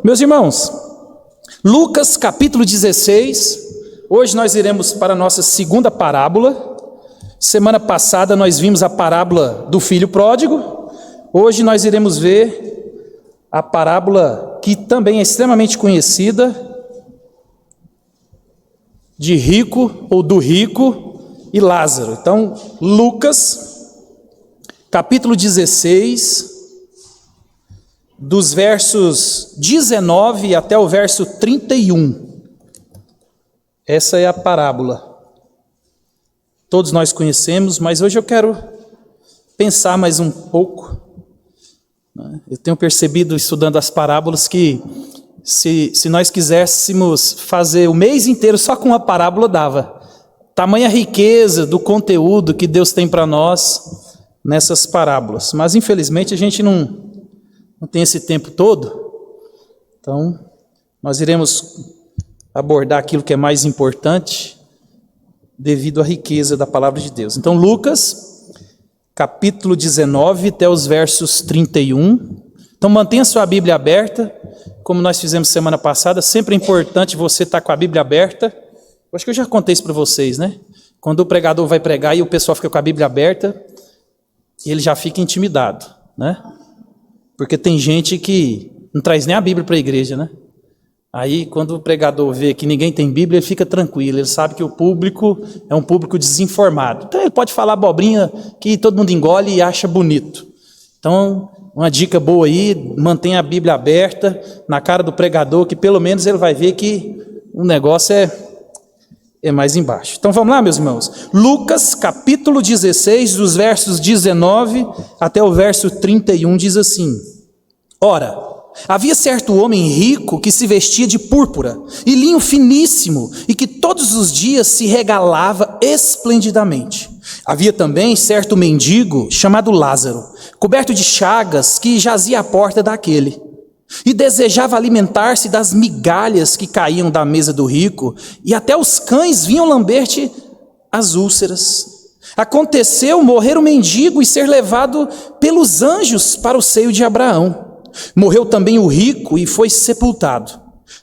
Meus irmãos, Lucas capítulo 16, hoje nós iremos para a nossa segunda parábola. Semana passada nós vimos a parábola do filho pródigo, hoje nós iremos ver a parábola que também é extremamente conhecida, de rico ou do rico e Lázaro. Então, Lucas capítulo 16, dos versos 19 até o verso 31. Essa é a parábola. Todos nós conhecemos, mas hoje eu quero pensar mais um pouco. Eu tenho percebido, estudando as parábolas, que se nós quiséssemos fazer o mês inteiro só com uma parábola, dava. Tamanha riqueza do conteúdo que Deus tem para nós nessas parábolas. Mas infelizmente a gente não tem esse tempo todo, então nós iremos abordar aquilo que é mais importante devido à riqueza da palavra de Deus. Então Lucas, capítulo 19 até os versos 31, então mantenha sua Bíblia aberta, como nós fizemos semana passada. Sempre é importante você estar com a Bíblia aberta. Eu acho que eu já contei isso para vocês, né? Quando o pregador vai pregar e o pessoal fica com a Bíblia aberta, ele já fica intimidado, né? Porque tem gente que não traz nem a Bíblia para a igreja, né? Aí, quando o pregador vê que ninguém tem Bíblia, ele fica tranquilo. Ele sabe que o público é um público desinformado. Então, ele pode falar abobrinha que todo mundo engole e acha bonito. Então, uma dica boa aí, mantenha a Bíblia aberta na cara do pregador, que pelo menos ele vai ver que o negócio é mais embaixo. Então, vamos lá, meus irmãos. Lucas, capítulo 16, dos versos 19 até o verso 31, diz assim: Ora, havia certo homem rico que se vestia de púrpura e linho finíssimo e que todos os dias se regalava esplendidamente. Havia também certo mendigo chamado Lázaro, coberto de chagas, que jazia à porta daquele e desejava alimentar-se das migalhas que caíam da mesa do rico, e até os cães vinham lamber-te as úlceras. Aconteceu morrer o mendigo e ser levado pelos anjos para o seio de Abraão. Morreu também o rico e foi sepultado.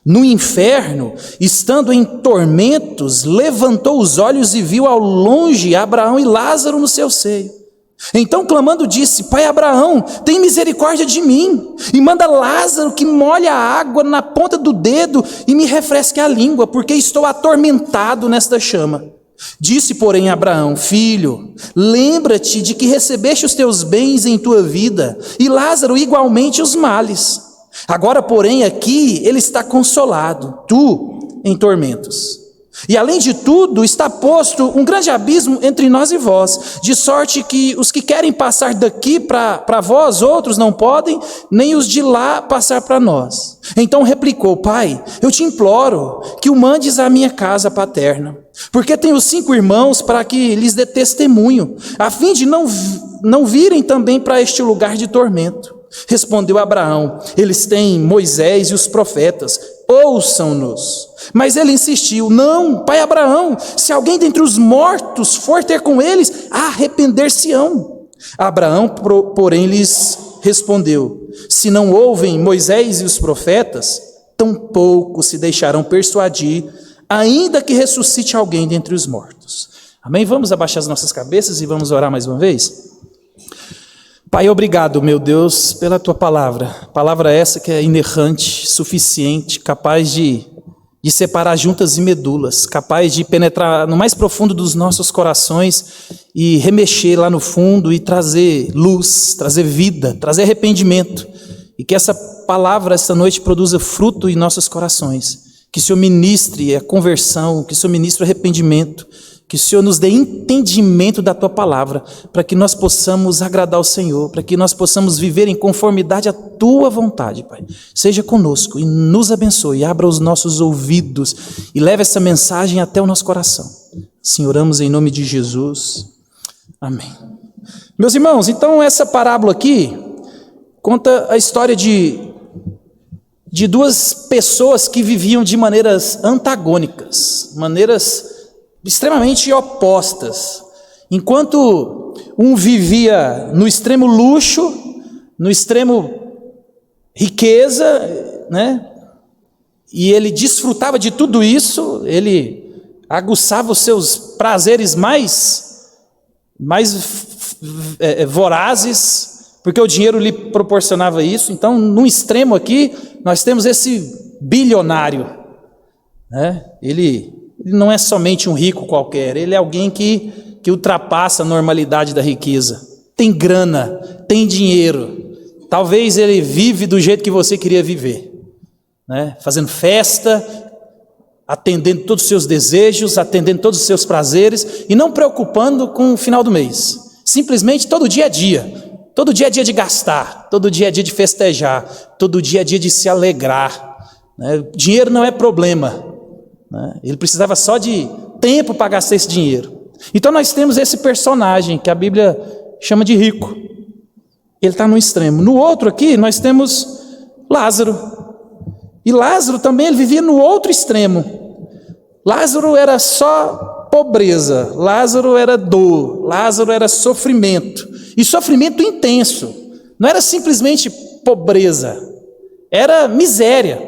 No inferno, estando em tormentos, levantou os olhos e viu ao longe Abraão e Lázaro no seu seio. Então, clamando, disse: Pai Abraão, tem misericórdia de mim, e manda Lázaro que molhe a água na ponta do dedo e me refresque a língua, porque estou atormentado nesta chama. Disse, porém, Abraão: Filho, lembra-te de que recebeste os teus bens em tua vida, e Lázaro igualmente os males. Agora, porém, aqui ele está consolado, tu em tormentos. E além de tudo, está posto um grande abismo entre nós e vós, de sorte que os que querem passar daqui para vós, outros não podem, nem os de lá passar para nós. Então replicou: Pai, eu te imploro que o mandes à minha casa paterna, porque tenho 5 irmãos, para que lhes dê testemunho, a fim de não virem também para este lugar de tormento. Respondeu Abraão: Eles têm Moisés e os profetas, ouçam-nos. Mas ele insistiu: Não, pai Abraão, se alguém dentre os mortos for ter com eles, arrepender-se-ão. Abraão, porém, lhes respondeu: Se não ouvem Moisés e os profetas, tampouco se deixarão persuadir, ainda que ressuscite alguém dentre os mortos. Amém? Vamos abaixar as nossas cabeças e vamos orar mais uma vez? Pai, obrigado, meu Deus, pela Tua palavra essa que é inerrante, suficiente, capaz de separar juntas e medulas, capaz de penetrar no mais profundo dos nossos corações e remexer lá no fundo e trazer luz, trazer vida, trazer arrependimento, e que essa palavra esta noite produza fruto em nossos corações, que o Senhor ministre a conversão, que o Senhor ministre o arrependimento, que o Senhor nos dê entendimento da Tua palavra, para que nós possamos agradar ao Senhor, para que nós possamos viver em conformidade à Tua vontade, Pai. Seja conosco e nos abençoe, abra os nossos ouvidos e leve essa mensagem até o nosso coração. Assim oramos em nome de Jesus. Amém. Meus irmãos, então essa parábola aqui conta a história de 2 pessoas que viviam de maneiras antagônicas, maneiras extremamente opostas. Enquanto um vivia no extremo luxo, no extremo riqueza, né? E ele desfrutava de tudo isso, ele aguçava os seus prazeres mais vorazes, porque o dinheiro lhe proporcionava isso. Então, no extremo aqui, nós temos esse bilionário, né? Ele não é somente um rico qualquer, ele é alguém que ultrapassa a normalidade da riqueza. Tem grana, tem dinheiro. Talvez ele vive do jeito que você queria viver, né? Fazendo festa, atendendo todos os seus desejos, atendendo todos os seus prazeres e não preocupando com o final do mês. Simplesmente todo dia é dia. Todo dia é dia de gastar, todo dia é dia de festejar, todo dia é dia de se alegrar, né? Dinheiro não é problema, né? Ele precisava só de tempo para gastar esse dinheiro. Então nós temos esse personagem que a Bíblia chama de rico. Ele está no extremo. No outro aqui nós temos Lázaro. E Lázaro também ele vivia no outro extremo. Lázaro era só pobreza, Lázaro era dor, Lázaro era sofrimento. E sofrimento intenso. Não era simplesmente pobreza, era miséria.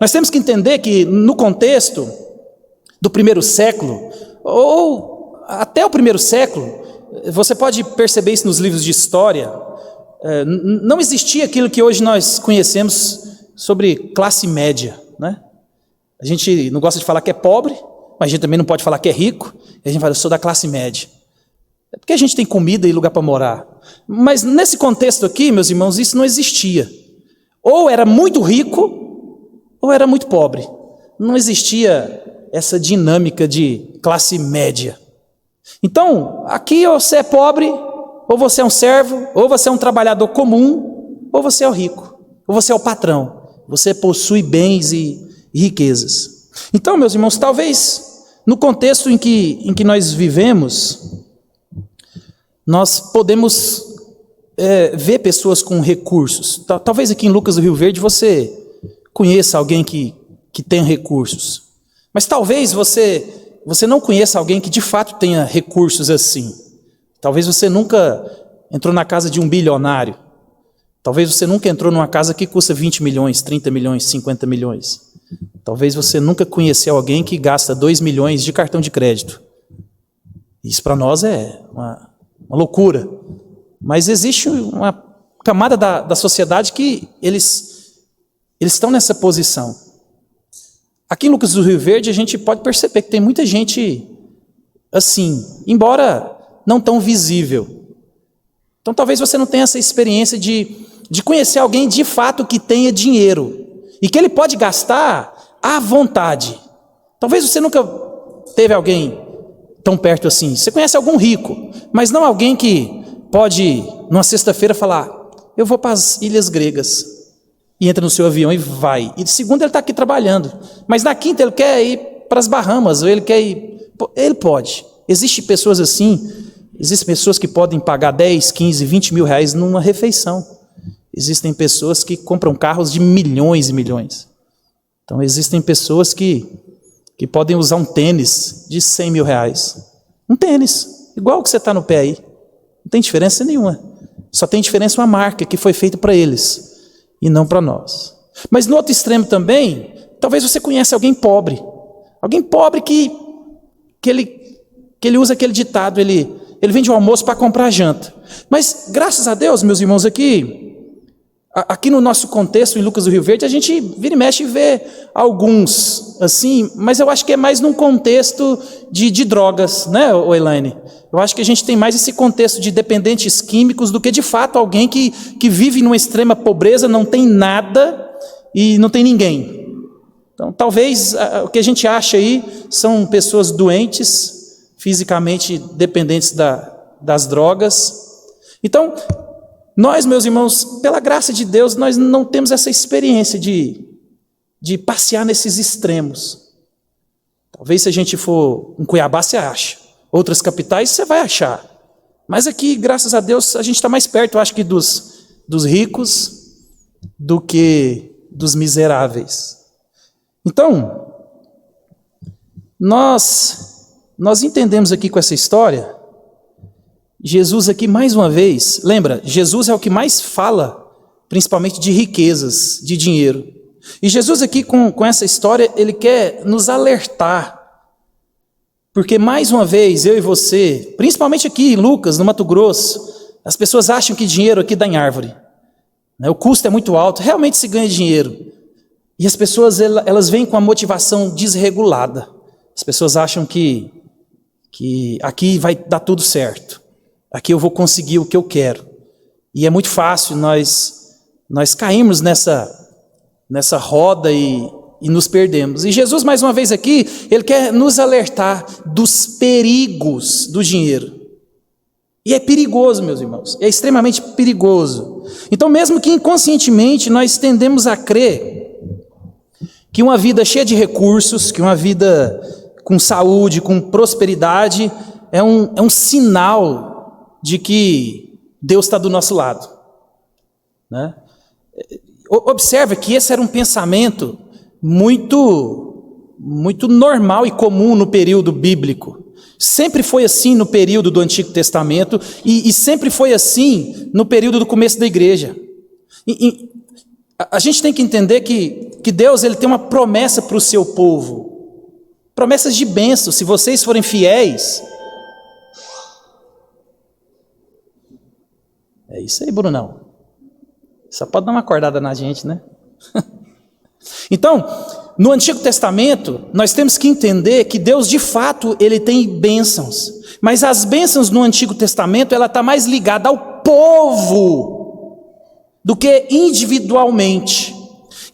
Nós temos que entender que no contexto do primeiro século, ou até o primeiro século, você pode perceber isso nos livros de história, não existia aquilo que hoje nós conhecemos sobre classe média, né? A gente não gosta de falar que é pobre, mas a gente também não pode falar que é rico. E a gente fala, eu sou da classe média. É porque a gente tem comida e lugar para morar. Mas nesse contexto aqui, meus irmãos, isso não existia. Ou era muito rico, ou era muito pobre. Não existia essa dinâmica de classe média. Então, aqui ou você é pobre, ou você é um servo, ou você é um trabalhador comum, ou você é o rico, ou você é o patrão. Você possui bens e riquezas. Então, meus irmãos, talvez no contexto em que nós vivemos, nós podemos ver pessoas com recursos. Talvez aqui em Lucas do Rio Verde você conheça alguém que tenha recursos. Mas talvez você não conheça alguém que de fato tenha recursos assim. Talvez você nunca entrou na casa de um bilionário. Talvez você nunca entrou numa casa que custa 20 milhões, 30 milhões, 50 milhões. Talvez você nunca conheceu alguém que gasta 2 milhões de cartão de crédito. Isso para nós é uma loucura. Mas existe uma camada da sociedade que eles estão nessa posição. Aqui em Lucas do Rio Verde a gente pode perceber que tem muita gente assim, embora não tão visível. Então talvez você não tenha essa experiência de conhecer alguém de fato que tenha dinheiro e que ele pode gastar à vontade. Talvez você nunca teve alguém tão perto assim. Você conhece algum rico, mas não alguém que pode, numa sexta-feira, falar: eu vou para as ilhas gregas. E entra no seu avião e vai. E de segunda ele está aqui trabalhando. Mas na quinta ele quer ir para as Bahamas, ou ele quer ir... Ele pode. Existem pessoas assim, existem pessoas que podem pagar 10, 15, 20 mil reais numa refeição. Existem pessoas que compram carros de milhões e milhões. Então existem pessoas que podem usar um tênis de 100 mil reais. Um tênis, igual o que você está no pé aí. Não tem diferença nenhuma. Só tem diferença uma marca que foi feita para eles e não para nós. Mas no outro extremo também, talvez você conheça alguém pobre. Alguém pobre que ele usa aquele ditado, ele vende o almoço para comprar a janta. Mas graças a Deus, meus irmãos, aqui no nosso contexto, em Lucas do Rio Verde, a gente vira e mexe e vê alguns assim, mas eu acho que é mais num contexto de drogas, né, Elaine? Eu acho que a gente tem mais esse contexto de dependentes químicos do que de fato alguém que vive numa extrema pobreza, não tem nada e não tem ninguém. Então talvez o que a gente acha aí são pessoas doentes, fisicamente dependentes das drogas. Então, nós, meus irmãos, pela graça de Deus, nós não temos essa experiência de passear nesses extremos. Talvez se a gente for em Cuiabá, você acha. Outras capitais, você vai achar. Mas aqui, graças a Deus, a gente está mais perto, eu acho que dos ricos do que dos miseráveis. Então, nós entendemos aqui com essa história, Jesus aqui mais uma vez, lembra, Jesus é o que mais fala, principalmente de riquezas, de dinheiro. E Jesus aqui com essa história, ele quer nos alertar. Porque mais uma vez, eu e você, principalmente aqui em Lucas, no Mato Grosso, as pessoas acham que dinheiro aqui dá em árvore. O custo é muito alto, realmente se ganha dinheiro. E as pessoas, elas vêm com a motivação desregulada. As pessoas acham que aqui vai dar tudo certo. Aqui eu vou conseguir o que eu quero. E é muito fácil nós cairmos nessa roda e nos perdemos. E Jesus, mais uma vez aqui, ele quer nos alertar dos perigos do dinheiro. E é perigoso, meus irmãos, é extremamente perigoso. Então, mesmo que inconscientemente, nós tendemos a crer que uma vida cheia de recursos, que uma vida com saúde, com prosperidade, é um sinal de que Deus está do nosso lado. Né? Observe que esse era um pensamento muito normal e comum no período bíblico. Sempre foi assim no período do Antigo Testamento e sempre foi assim no período do começo da igreja. A gente tem que entender que Deus ele tem uma promessa para o seu povo. Promessas de bênção, se vocês forem fiéis. É isso aí, Brunão. Só pode dar uma acordada na gente, né? Então, no Antigo Testamento, nós temos que entender que Deus, de fato, ele tem bênçãos. Mas as bênçãos no Antigo Testamento, ela está mais ligada ao povo do que individualmente.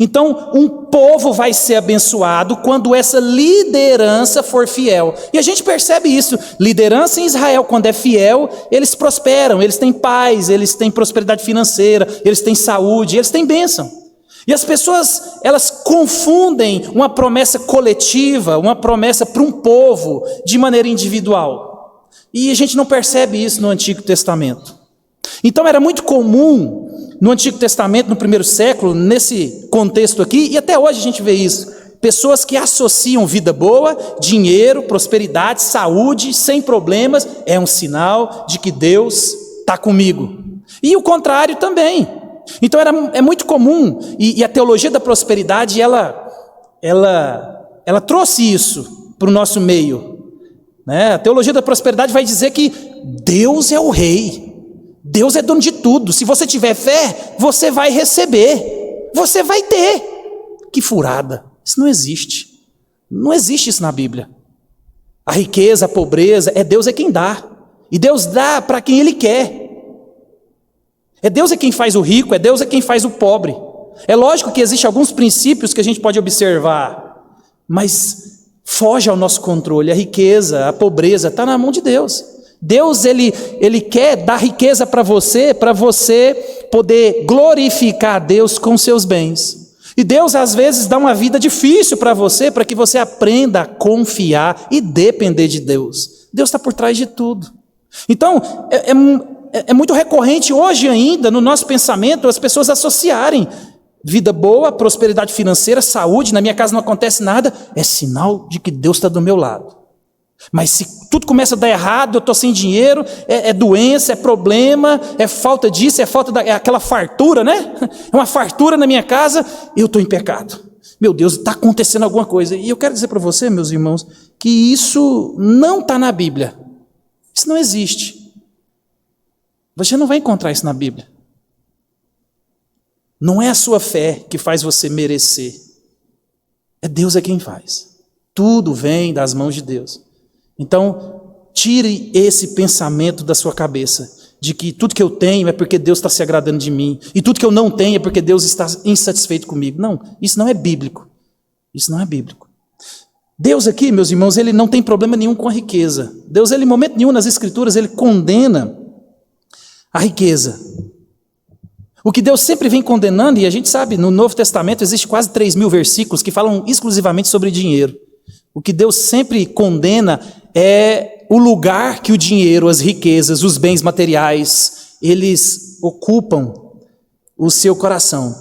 Então, um povo vai ser abençoado quando essa liderança for fiel. E a gente percebe isso. Liderança em Israel, quando é fiel, eles prosperam, eles têm paz, eles têm prosperidade financeira, eles têm saúde, eles têm bênção. E as pessoas, elas confundem uma promessa coletiva, uma promessa para um povo, de maneira individual. E a gente não percebe isso no Antigo Testamento. Então era muito comum no Antigo Testamento, no primeiro século, nesse contexto aqui, e até hoje a gente vê isso, pessoas que associam vida boa, dinheiro, prosperidade, saúde, sem problemas, é um sinal de que Deus está comigo. E o contrário também. Então é muito comum, e a teologia da prosperidade, ela trouxe isso para o nosso meio. Né? A teologia da prosperidade vai dizer que Deus é o rei, Deus é dono de tudo. Se você tiver fé, você vai receber, você vai ter. Que furada, isso não existe. Não existe isso na Bíblia. A riqueza, a pobreza, Deus é quem dá. E Deus dá para quem Ele quer. Deus é quem faz o rico, Deus é quem faz o pobre. É lógico que existem alguns princípios que a gente pode observar, mas foge ao nosso controle. A riqueza, a pobreza, está na mão de Deus. Deus, ele quer dar riqueza para você poder glorificar a Deus com seus bens. E Deus, às vezes, dá uma vida difícil para você, para que você aprenda a confiar e depender de Deus. Deus está por trás de tudo. Então, é muito recorrente hoje ainda, no nosso pensamento, as pessoas associarem vida boa, prosperidade financeira, saúde, na minha casa não acontece nada, é sinal de que Deus está do meu lado. Mas se tudo começa a dar errado, eu estou sem dinheiro, é doença, é problema, é falta disso, é aquela fartura, né? É uma fartura na minha casa, eu estou em pecado. Meu Deus, está acontecendo alguma coisa. E eu quero dizer para você, meus irmãos, que isso não está na Bíblia. Isso não existe. Você não vai encontrar isso na Bíblia. Não é a sua fé que faz você merecer. Deus é quem faz. Tudo vem das mãos de Deus. Então, tire esse pensamento da sua cabeça, de que tudo que eu tenho é porque Deus está se agradando de mim, e tudo que eu não tenho é porque Deus está insatisfeito comigo. Não, isso não é bíblico. Isso não é bíblico. Deus aqui, meus irmãos, ele não tem problema nenhum com a riqueza. Deus, ele, em momento nenhum nas Escrituras, ele condena a riqueza. O que Deus sempre vem condenando, e a gente sabe, no Novo Testamento existe quase 3.000 versículos que falam exclusivamente sobre dinheiro. O que Deus sempre condena é o lugar que o dinheiro, as riquezas, os bens materiais, eles ocupam o seu coração.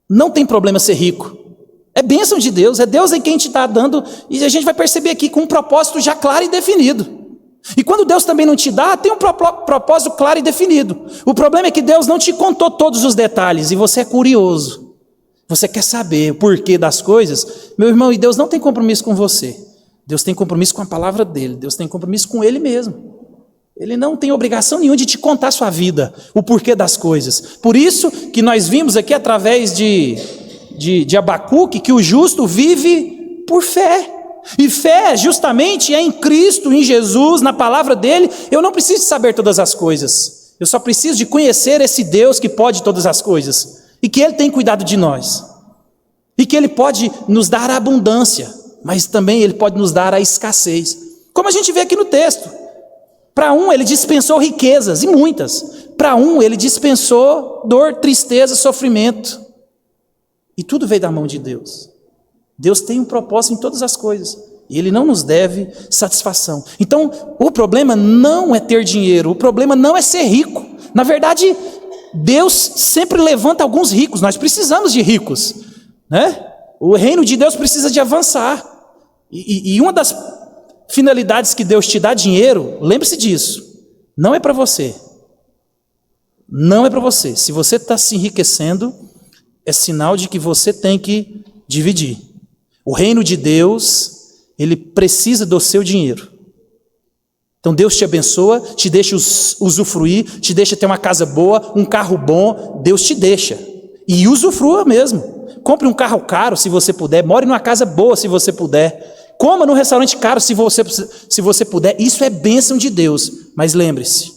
Não tem problema ser rico. É bênção de Deus, é Deus em quem te está dando, e a gente vai perceber aqui com um propósito já claro e definido. E quando Deus também não te dá, tem um propósito claro e definido. O problema é que Deus não te contou todos os detalhes, e você é curioso. Você quer saber o porquê das coisas? Meu irmão, e Deus não tem compromisso com você. Deus tem compromisso com a palavra dele. Deus tem compromisso com ele mesmo. Ele não tem obrigação nenhuma de te contar a sua vida, o porquê das coisas. Por isso que nós vimos aqui através de Abacuque que o justo vive por fé. E fé justamente é em Cristo, em Jesus, na palavra dele. Eu não preciso saber todas as coisas. Eu só preciso de conhecer esse Deus que pode todas as coisas. E que ele tem cuidado de nós. E que ele pode nos dar a abundância, mas também ele pode nos dar a escassez. Como a gente vê aqui no texto. Para um ele dispensou riquezas, e muitas. Para um ele dispensou dor, tristeza, sofrimento. E tudo veio da mão de Deus. Deus tem um propósito em todas as coisas. E ele não nos deve satisfação. Então, o problema não é ter dinheiro. O problema não é ser rico. Na verdade, Deus sempre levanta alguns ricos. Nós precisamos de ricos, né? O reino de Deus precisa de avançar. E uma das finalidades que Deus te dá dinheiro, lembre-se disso, não é para você. Não é para você. Se você está se enriquecendo, é sinal de que você tem que dividir. O reino de Deus, ele precisa do seu dinheiro. Então Deus te abençoa, te deixa usufruir, te deixa ter uma casa boa, um carro bom, Deus te deixa. E usufrua mesmo. Compre um carro caro se você puder, more numa casa boa se você puder. Coma num restaurante caro se você puder. Isso é bênção de Deus. Mas lembre-se,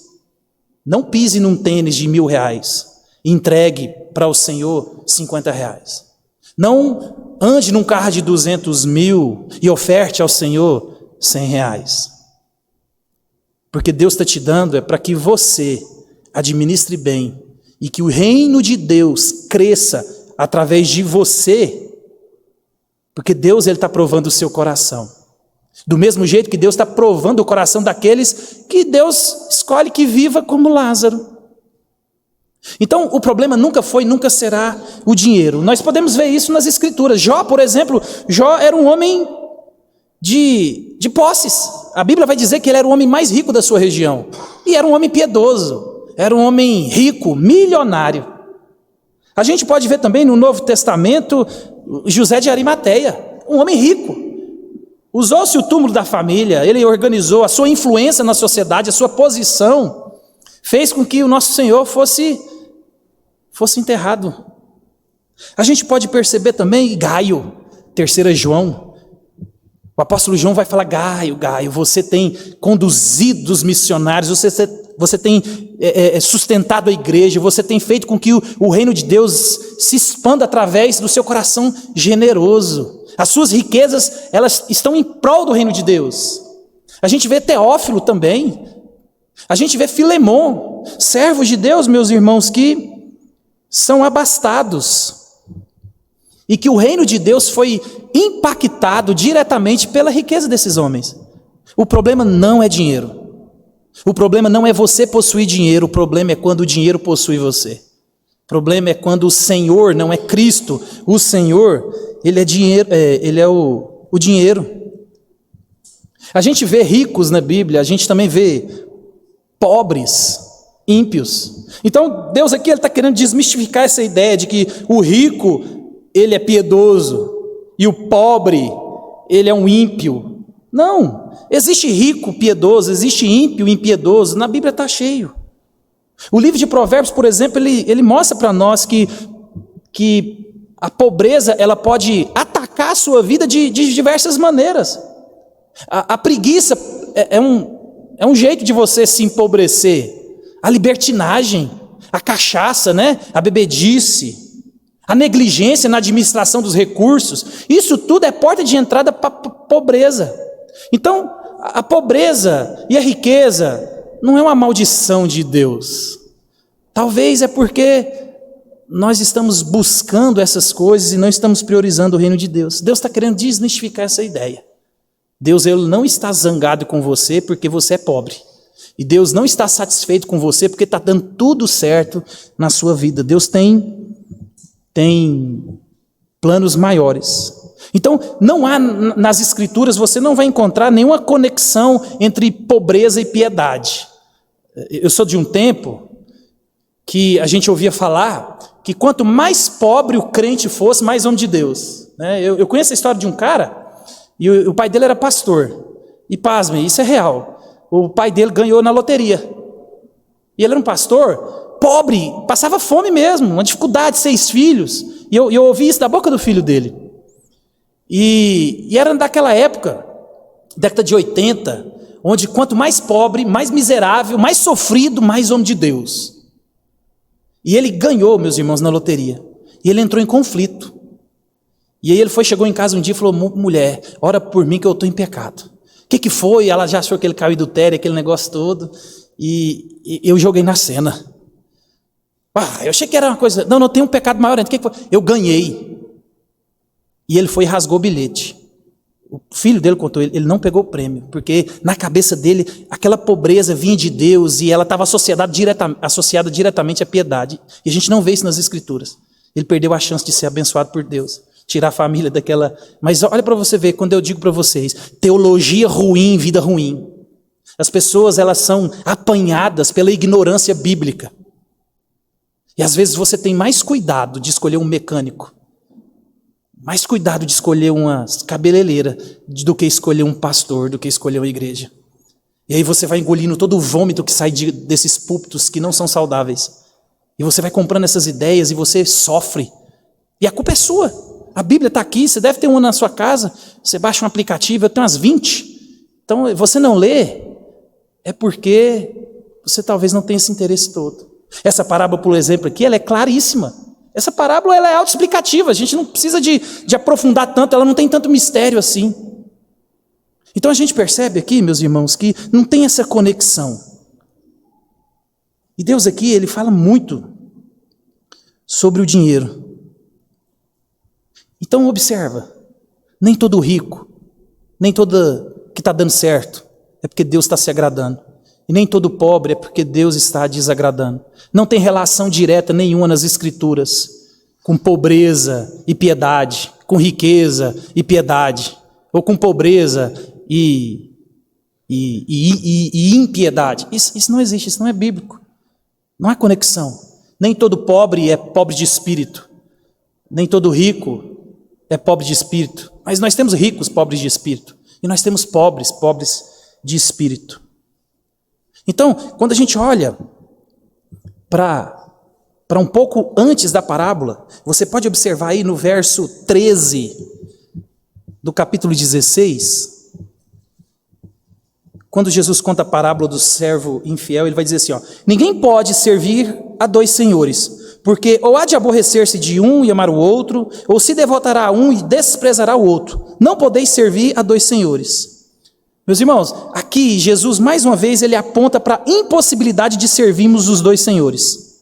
não pise num tênis de R$1.000 e entregue para o Senhor R$50. Não ande num carro de 200 mil e oferte ao Senhor R$100. Porque Deus está te dando é para que você administre bem e que o reino de Deus cresça através de você. Porque Deus está provando o seu coração. Do mesmo jeito que Deus está provando o coração daqueles que Deus escolhe que viva como Lázaro. Então, o problema nunca foi, nunca será o dinheiro. Nós podemos ver isso nas Escrituras. Jó, por exemplo, Jó era um homem de posses. A Bíblia vai dizer que ele era o homem mais rico da sua região. E era um homem piedoso. Era um homem rico, milionário. A gente pode ver também no Novo Testamento José de Arimateia, um homem rico. Usou-se o túmulo da família, ele organizou a sua influência na sociedade, a sua posição, fez com que o nosso Senhor fosse enterrado. A gente pode perceber também Gaio, 3 João. O apóstolo João vai falar: Gaio, você tem conduzido os missionários, você tem sustentado a igreja, você tem feito com que o reino de Deus se expanda através do seu coração generoso. As suas riquezas, elas estão em prol do reino de Deus. A gente vê Teófilo também. A gente vê Filemon, servos de Deus, meus irmãos, que são abastados. E que o reino de Deus foi impactado diretamente pela riqueza desses homens. O problema não é dinheiro. O problema não é você possuir dinheiro, o problema é quando o dinheiro possui você. O problema é quando o Senhor não é Cristo. O Senhor, ele é dinheiro, ele é o dinheiro. A gente vê ricos na Bíblia, a gente também vê pobres, ímpios. Então Deus aqui está querendo desmistificar essa ideia de que o rico, ele é piedoso, e o pobre, ele é um ímpio. Não, existe rico piedoso, existe ímpio impiedoso, na Bíblia está cheio. O livro de Provérbios, por exemplo, ele mostra para nós que a pobreza ela pode atacar a sua vida de diversas maneiras. A preguiça é um jeito de você se empobrecer. A libertinagem, a cachaça, né? A bebedice, a negligência na administração dos recursos, isso tudo é porta de entrada para a pobreza. Então, a pobreza e a riqueza não é uma maldição de Deus. Talvez é porque nós estamos buscando essas coisas e não estamos priorizando o reino de Deus. Deus está querendo desmistificar essa ideia. Deus ele não está zangado com você porque você é pobre. E Deus não está satisfeito com você porque está dando tudo certo na sua vida. Deus tem planos maiores. Então, não há nas Escrituras, você não vai encontrar nenhuma conexão entre pobreza e piedade. Eu sou de um tempo que a gente ouvia falar que quanto mais pobre o crente fosse, mais homem de Deus. Eu conheço a história de um cara, e o pai dele era pastor. E pasmem, isso é real. O pai dele ganhou na loteria. E ele era um pastor pobre, passava fome mesmo, uma dificuldade, 6 filhos. E eu ouvi isso da boca do filho dele. E era daquela época, década de 80, onde quanto mais pobre, mais miserável, mais sofrido, mais homem de Deus. E ele ganhou, meus irmãos, na loteria. E ele entrou em conflito. E aí ele chegou em casa um dia e falou: mulher, ora por mim que eu estou em pecado. O que foi? Ela já achou que ele caiu do adultério, aquele negócio todo. E eu joguei na cena. Eu achei que era uma coisa... Não, tem um pecado maior ainda. O que foi? Eu ganhei. E ele foi e rasgou o bilhete. O filho dele contou, ele não pegou o prêmio, porque na cabeça dele, aquela pobreza vinha de Deus e ela estava associada diretamente à piedade. E a gente não vê isso nas Escrituras. Ele perdeu a chance de ser abençoado por Deus. Tirar a família daquela... Mas olha para você ver, quando eu digo para vocês, teologia ruim, vida ruim. As pessoas, elas são apanhadas pela ignorância bíblica. E às vezes você tem mais cuidado de escolher um mecânico, mais cuidado de escolher uma cabeleireira, do que escolher um pastor, do que escolher uma igreja. E aí você vai engolindo todo o vômito que sai desses púlpitos que não são saudáveis. E você vai comprando essas ideias e você sofre. E a culpa é sua. A Bíblia está aqui, você deve ter uma na sua casa, você baixa um aplicativo, eu tenho umas 20. Então, você não lê, é porque você talvez não tenha esse interesse todo. Essa parábola, por exemplo, aqui, ela é claríssima. Essa parábola ela é autoexplicativa, a gente não precisa de aprofundar tanto, ela não tem tanto mistério assim. Então a gente percebe aqui, meus irmãos, que não tem essa conexão. E Deus aqui, ele fala muito sobre o dinheiro. Então observa, nem todo rico, nem todo que está dando certo, é porque Deus está se agradando. E nem todo pobre é porque Deus está desagradando. Não tem relação direta nenhuma nas Escrituras com pobreza e piedade, com riqueza e piedade, ou com pobreza e impiedade. Isso não existe, isso não é bíblico. Não há conexão. Nem todo pobre é pobre de espírito. Nem todo rico é pobre de espírito. Mas nós temos ricos pobres de espírito. E nós temos pobres de espírito. Então, quando a gente olha para um pouco antes da parábola, você pode observar aí no verso 13 do capítulo 16, quando Jesus conta a parábola do servo infiel, ele vai dizer assim, ninguém pode servir a 2 senhores, porque ou há de aborrecer-se de um e amar o outro, ou se devotará a um e desprezará o outro. Não podeis servir a 2 senhores. Meus irmãos, aqui Jesus mais uma vez ele aponta para a impossibilidade de servirmos os 2 senhores.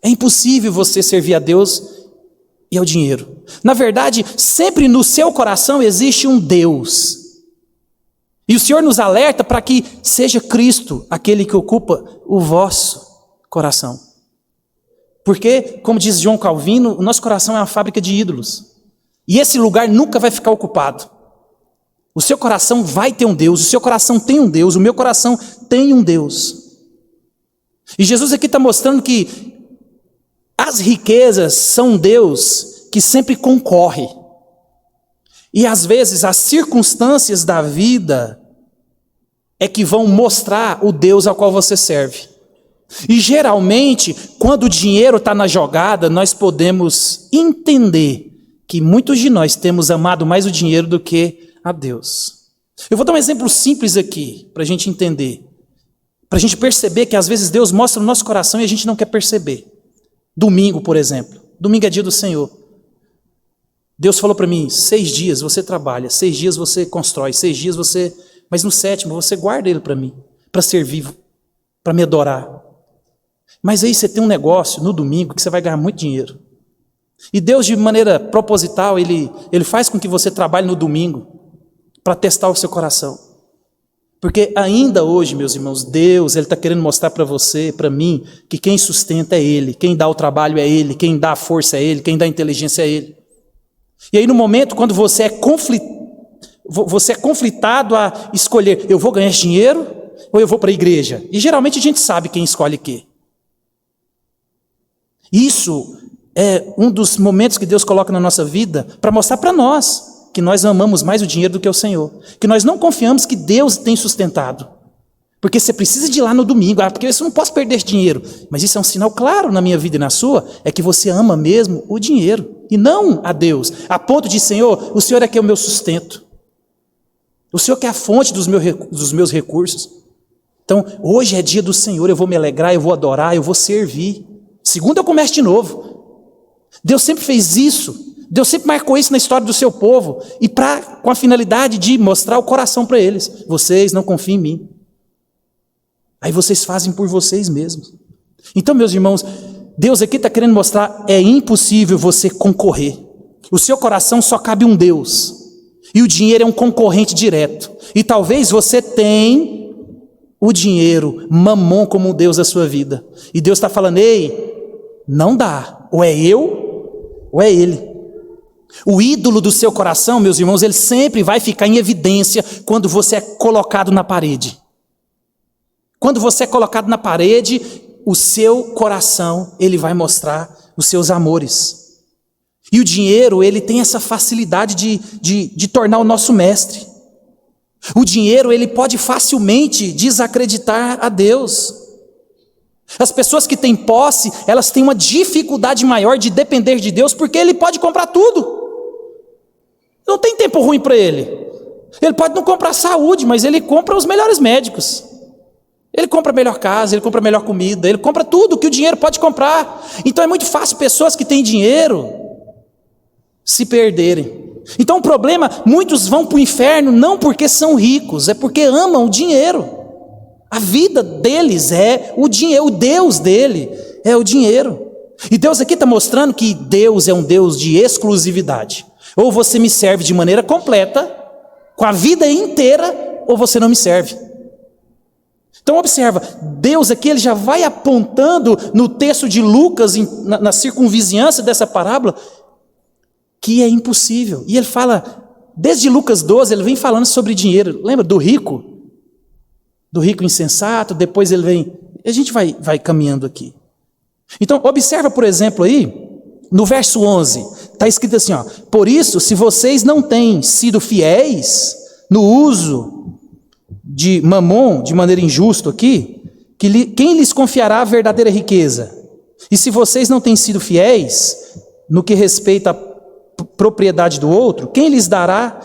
É impossível você servir a Deus e ao dinheiro. Na verdade, sempre no seu coração existe um Deus. E o Senhor nos alerta para que seja Cristo aquele que ocupa o vosso coração. Porque, como diz João Calvino, o nosso coração é uma fábrica de ídolos. E esse lugar nunca vai ficar ocupado. O seu coração vai ter um Deus, o seu coração tem um Deus, o meu coração tem um Deus. E Jesus aqui está mostrando que as riquezas são um Deus que sempre concorre. E às vezes as circunstâncias da vida é que vão mostrar o Deus ao qual você serve. E geralmente, quando o dinheiro está na jogada, nós podemos entender que muitos de nós temos amado mais o dinheiro do que a Deus. Eu vou dar um exemplo simples aqui, para a gente entender. Para a gente perceber que às vezes Deus mostra no nosso coração e a gente não quer perceber. Domingo, por exemplo. Domingo é dia do Senhor. Deus falou para mim, 6 dias você trabalha, 6 dias você constrói, 6 dias você... Mas no 7º você guarda ele para mim, para servir, para me adorar. Mas aí você tem um negócio no domingo que você vai ganhar muito dinheiro. E Deus, de maneira proposital, Ele faz com que você trabalhe no domingo para testar o seu coração. Porque ainda hoje, meus irmãos, Deus Ele está querendo mostrar para você, para mim, que quem sustenta é Ele, quem dá o trabalho é Ele, quem dá a força é Ele, quem dá a inteligência é Ele. E aí no momento quando você é conflitado a escolher, eu vou ganhar dinheiro ou eu vou para a igreja? E geralmente a gente sabe quem escolhe o quê. Isso é um dos momentos que Deus coloca na nossa vida para mostrar para nós que nós amamos mais o dinheiro do que o Senhor. Que nós não confiamos que Deus tem sustentado. Porque você precisa de ir lá no domingo, porque eu não posso perder esse dinheiro. Mas isso é um sinal claro na minha vida e na sua, é que você ama mesmo o dinheiro, e não a Deus. A ponto de, Senhor, o Senhor é que é o meu sustento. O Senhor que é a fonte dos meus recursos. Então, hoje é dia do Senhor, eu vou me alegrar, eu vou adorar, eu vou servir. Segunda eu começo de novo. Deus sempre fez isso. Deus sempre marcou isso na história do seu povo. E com a finalidade de mostrar o coração para eles. Vocês não confiam em mim. Aí vocês fazem por vocês mesmos. Então, meus irmãos, Deus aqui está querendo mostrar, é impossível você concorrer. O seu coração só cabe um Deus. E o dinheiro é um concorrente direto. E talvez você tenha o dinheiro, mamon, como um Deus da sua vida. E Deus está falando, ei, não dá. Ou é eu, ou é ele. O ídolo do seu coração, meus irmãos, ele sempre vai ficar em evidência quando você é colocado na parede. Quando você é colocado na parede, o seu coração, ele vai mostrar os seus amores. E o dinheiro, ele tem essa facilidade de tornar o nosso mestre. O dinheiro, ele pode facilmente desacreditar a Deus. As pessoas que têm posse, elas têm uma dificuldade maior de depender de Deus, porque ele pode comprar tudo. Não tem tempo ruim para ele. Ele pode não comprar saúde, mas ele compra os melhores médicos. Ele compra a melhor casa, ele compra a melhor comida, ele compra tudo que o dinheiro pode comprar. Então é muito fácil pessoas que têm dinheiro se perderem. Então o problema, muitos vão para o inferno não porque são ricos, é porque amam o dinheiro. A vida deles é o dinheiro, o Deus dele é o dinheiro. E Deus aqui está mostrando que Deus é um Deus de exclusividade. Ou você me serve de maneira completa, com a vida inteira, ou você não me serve. Então observa, Deus aqui ele já vai apontando no texto de Lucas, na circunvizinhança dessa parábola, que é impossível. E ele fala, desde Lucas 12, ele vem falando sobre dinheiro. Lembra do rico? Do rico insensato, depois ele vem... A gente vai caminhando aqui. Então observa, por exemplo, aí, no verso 11, está escrito assim, ó, por isso, se vocês não têm sido fiéis no uso de mamon, de maneira injusta aqui, quem lhes confiará a verdadeira riqueza? E se vocês não têm sido fiéis no que respeita à propriedade do outro, quem lhes dará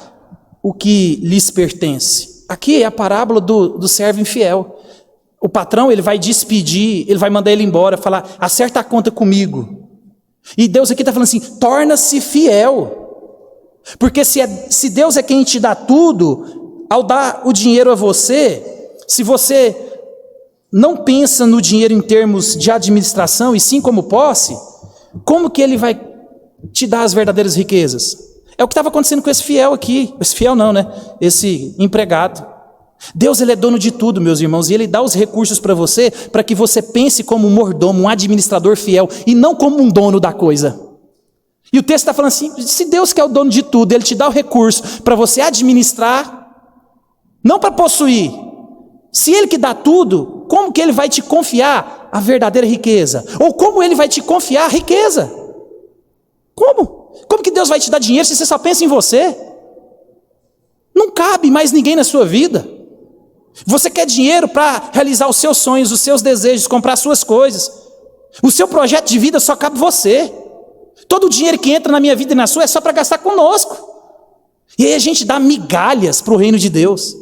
o que lhes pertence? Aqui é a parábola do servo infiel. O patrão ele vai despedir, ele vai mandar ele embora, falar, acerta a conta comigo. E Deus aqui está falando assim, torna-se fiel. Porque se Deus é quem te dá tudo, ao dar o dinheiro a você, se você não pensa no dinheiro em termos de administração e sim como posse, como que ele vai te dar as verdadeiras riquezas? É o que estava acontecendo com esse fiel aqui. Esse fiel não, né? Esse empregado. Deus ele é dono de tudo, meus irmãos, e ele dá os recursos para você, para que você pense como um mordomo, um administrador fiel, e não como um dono da coisa. E o texto está falando assim, se Deus que é o dono de tudo, ele te dá o recurso para você administrar, não para possuir. Se ele que dá tudo, como que ele vai te confiar a verdadeira riqueza? Ou como ele vai te confiar a riqueza? Como? Como que Deus vai te dar dinheiro se você só pensa em você? Não cabe mais ninguém na sua vida. Você quer dinheiro para realizar os seus sonhos, os seus desejos, comprar as suas coisas. O seu projeto de vida só cabe você. Todo o dinheiro que entra na minha vida e na sua é só para gastar conosco. E aí a gente dá migalhas para o reino de Deus.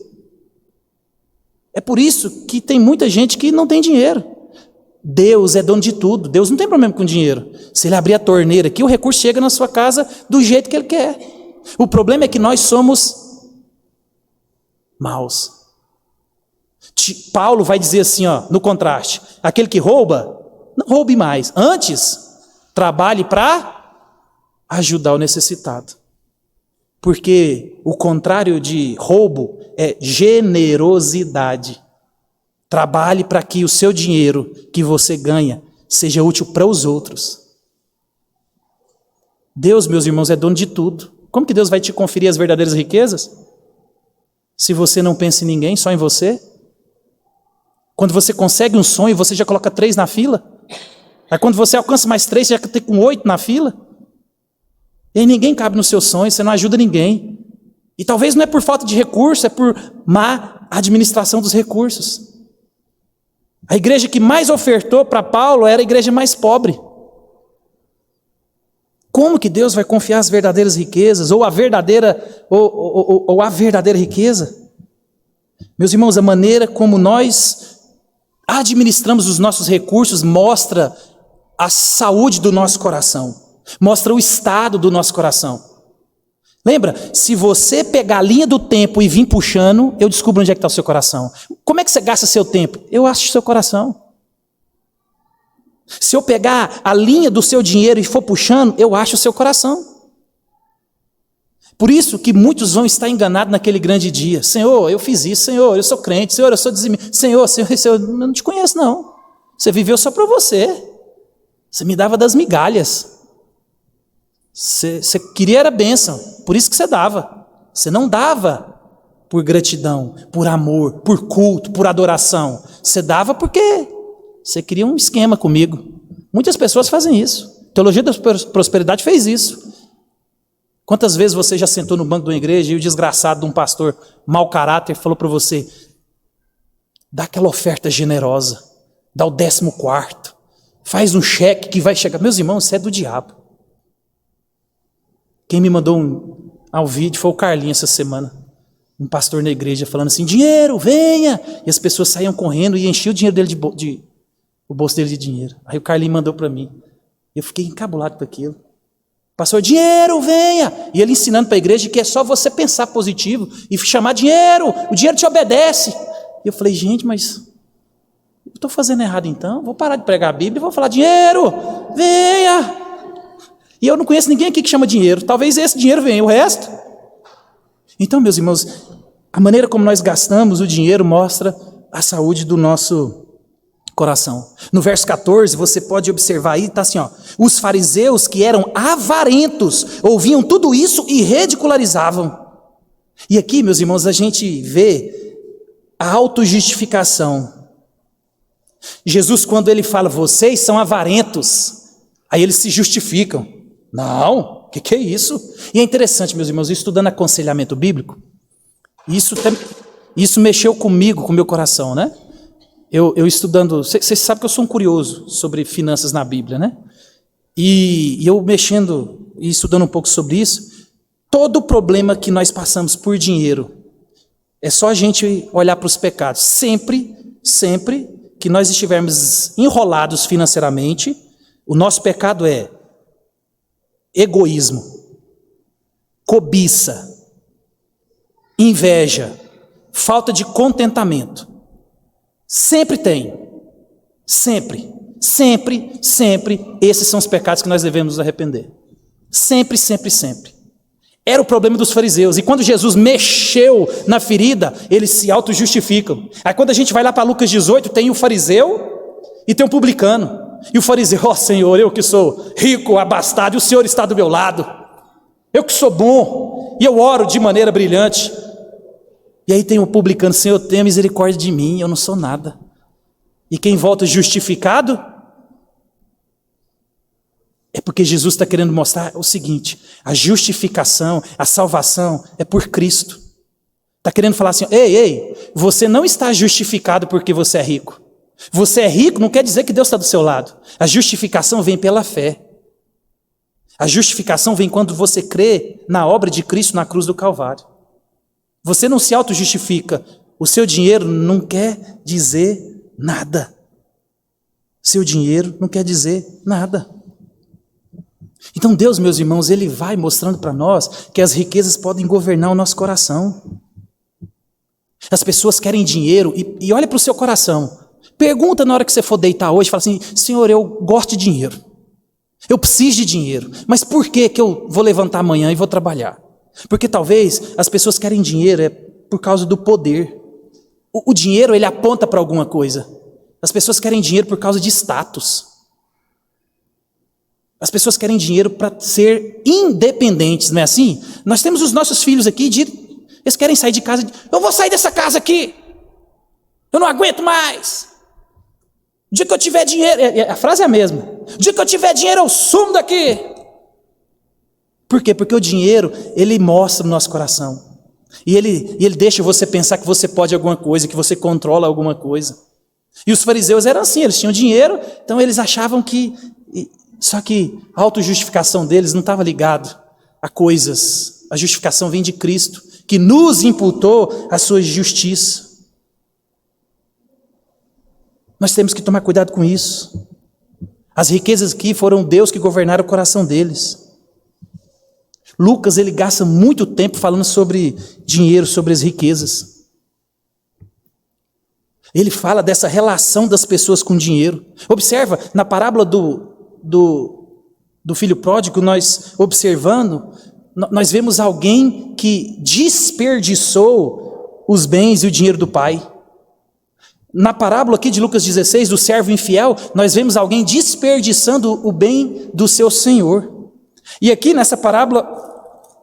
É por isso que tem muita gente que não tem dinheiro. Deus é dono de tudo. Deus não tem problema com dinheiro. Se ele abrir a torneira aqui, o recurso chega na sua casa do jeito que ele quer. O problema é que nós somos maus. Paulo vai dizer assim, ó, no contraste, aquele que rouba, não roube mais. Antes, trabalhe para ajudar o necessitado. Porque o contrário de roubo é generosidade. Trabalhe para que o seu dinheiro que você ganha seja útil para os outros. Deus, meus irmãos, é dono de tudo. Como que Deus vai te conferir as verdadeiras riquezas? Se você não pensa em ninguém, só em você? Quando você consegue um sonho, você já coloca 3 na fila? Aí quando você alcança mais 3, você já tem com 8 na fila. E aí ninguém cabe nos seus sonhos, você não ajuda ninguém. E talvez não é por falta de recurso, é por má administração dos recursos. A igreja que mais ofertou para Paulo era a igreja mais pobre. Como que Deus vai confiar as verdadeiras riquezas, ou a verdadeira riqueza? Meus irmãos, a maneira como nós administramos os nossos recursos mostra a saúde do nosso coração, mostra o estado do nosso coração. Lembra? Se você pegar a linha do tempo e vir puxando, eu descubro onde é que está o seu coração. Como é que você gasta seu tempo? Eu acho o seu coração. Se eu pegar a linha do seu dinheiro e for puxando, eu acho o seu coração. Por isso que muitos vão estar enganados naquele grande dia. Senhor, eu fiz isso. Senhor, eu sou crente. Senhor, eu sou dizimista. Senhor, eu não te conheço não. Você viveu só para você. Você me dava das migalhas. Você queria era bênção. Por isso que você dava. Você não dava por gratidão, por amor, por culto, por adoração. Você dava porque você queria um esquema comigo. Muitas pessoas fazem isso. A teologia da prosperidade fez isso. Quantas vezes você já sentou no banco de uma igreja e o desgraçado de um pastor mau caráter falou para você: dá aquela oferta generosa, dá o 14º, faz um cheque que vai chegar. Meus irmãos, isso é do diabo. Quem me mandou ao vídeo foi o Carlinho essa semana. Um pastor na igreja falando assim: dinheiro, venha! E as pessoas saíam correndo e enchiam o dinheiro dele o bolso dele de dinheiro. Aí o Carlinho mandou para mim. Eu fiquei encabulado com aquilo. Pastor, dinheiro, venha! E ele ensinando para a igreja que é só você pensar positivo e chamar dinheiro, o dinheiro te obedece. E eu falei: gente, mas eu estou fazendo errado então? Vou parar de pregar a Bíblia e vou falar: dinheiro, venha! E eu não conheço ninguém aqui que chama dinheiro. Talvez esse dinheiro venha, o resto. Então, meus irmãos, a maneira como nós gastamos o dinheiro mostra a saúde do nosso coração. No verso 14, você pode observar aí, está assim, ó: os fariseus que eram avarentos ouviam tudo isso e ridicularizavam. E aqui, meus irmãos, a gente vê a autojustificação. Jesus, quando ele fala, vocês são avarentos, aí eles se justificam. Não, o que é isso? E é interessante, meus irmãos, estudando aconselhamento bíblico, isso mexeu comigo, com o meu coração, né? Eu estudando, vocês sabem que eu sou um curioso sobre finanças na Bíblia, né? E eu mexendo e estudando um pouco sobre isso, todo problema que nós passamos por dinheiro, é só a gente olhar para os pecados. Sempre que nós estivermos enrolados financeiramente, o nosso pecado é egoísmo, cobiça, inveja, falta de contentamento. Sempre tem. Sempre. Esses são os pecados que nós devemos nos arrepender. Sempre. Era o problema dos fariseus. E quando Jesus mexeu na ferida, eles se auto-justificam. Aí quando a gente vai lá para Lucas 18, tem o fariseu e tem o publicano. E o fariseu: ó Senhor, eu que sou rico, abastado, e o Senhor está do meu lado. Eu que sou bom, e eu oro de maneira brilhante. E aí tem o publicano: Senhor, tenha misericórdia de mim, eu não sou nada. E quem volta justificado é porque Jesus está querendo mostrar o seguinte: a justificação, a salvação é por Cristo. Está querendo falar assim: ei, você não está justificado porque você é rico. Você é rico não quer dizer que Deus está do seu lado. A justificação vem pela fé. A justificação vem quando você crê na obra de Cristo na cruz do Calvário. Você não se auto-justifica. O seu dinheiro não quer dizer nada. Seu dinheiro não quer dizer nada. Então Deus, meus irmãos, Ele vai mostrando para nós que as riquezas podem governar o nosso coração. As pessoas querem dinheiro e olha para o seu coração. Pergunta na hora que você for deitar hoje, fala assim: Senhor, eu gosto de dinheiro. Eu preciso de dinheiro. Mas por que eu vou levantar amanhã e vou trabalhar? Porque talvez as pessoas querem dinheiro por causa do poder. O dinheiro, ele aponta para alguma coisa. As pessoas querem dinheiro por causa de status. As pessoas querem dinheiro para ser independentes, não é assim? Nós temos os nossos filhos aqui, eles querem sair de casa. Eu vou sair dessa casa aqui. Eu não aguento mais. dia que eu tiver dinheiro, a frase é a mesma, o dia que eu tiver dinheiro eu sumo daqui. Por quê? Porque o dinheiro, ele mostra no nosso coração, e ele deixa você pensar que você pode alguma coisa, que você controla alguma coisa. E os fariseus eram assim, eles tinham dinheiro, então eles achavam que, só que a autojustificação deles não estava ligado a coisas, a justificação vem de Cristo, que nos imputou a sua justiça. Nós temos que tomar cuidado com isso. As riquezas aqui foram Deus que governaram o coração deles. Lucas, ele gasta muito tempo falando sobre dinheiro, sobre as riquezas. Ele fala dessa relação das pessoas com dinheiro. Observa, na parábola do filho pródigo, nós observando, nós vemos alguém que desperdiçou os bens e o dinheiro do pai. Na parábola aqui de Lucas 16, do servo infiel, nós vemos alguém desperdiçando o bem do seu senhor. E aqui nessa parábola,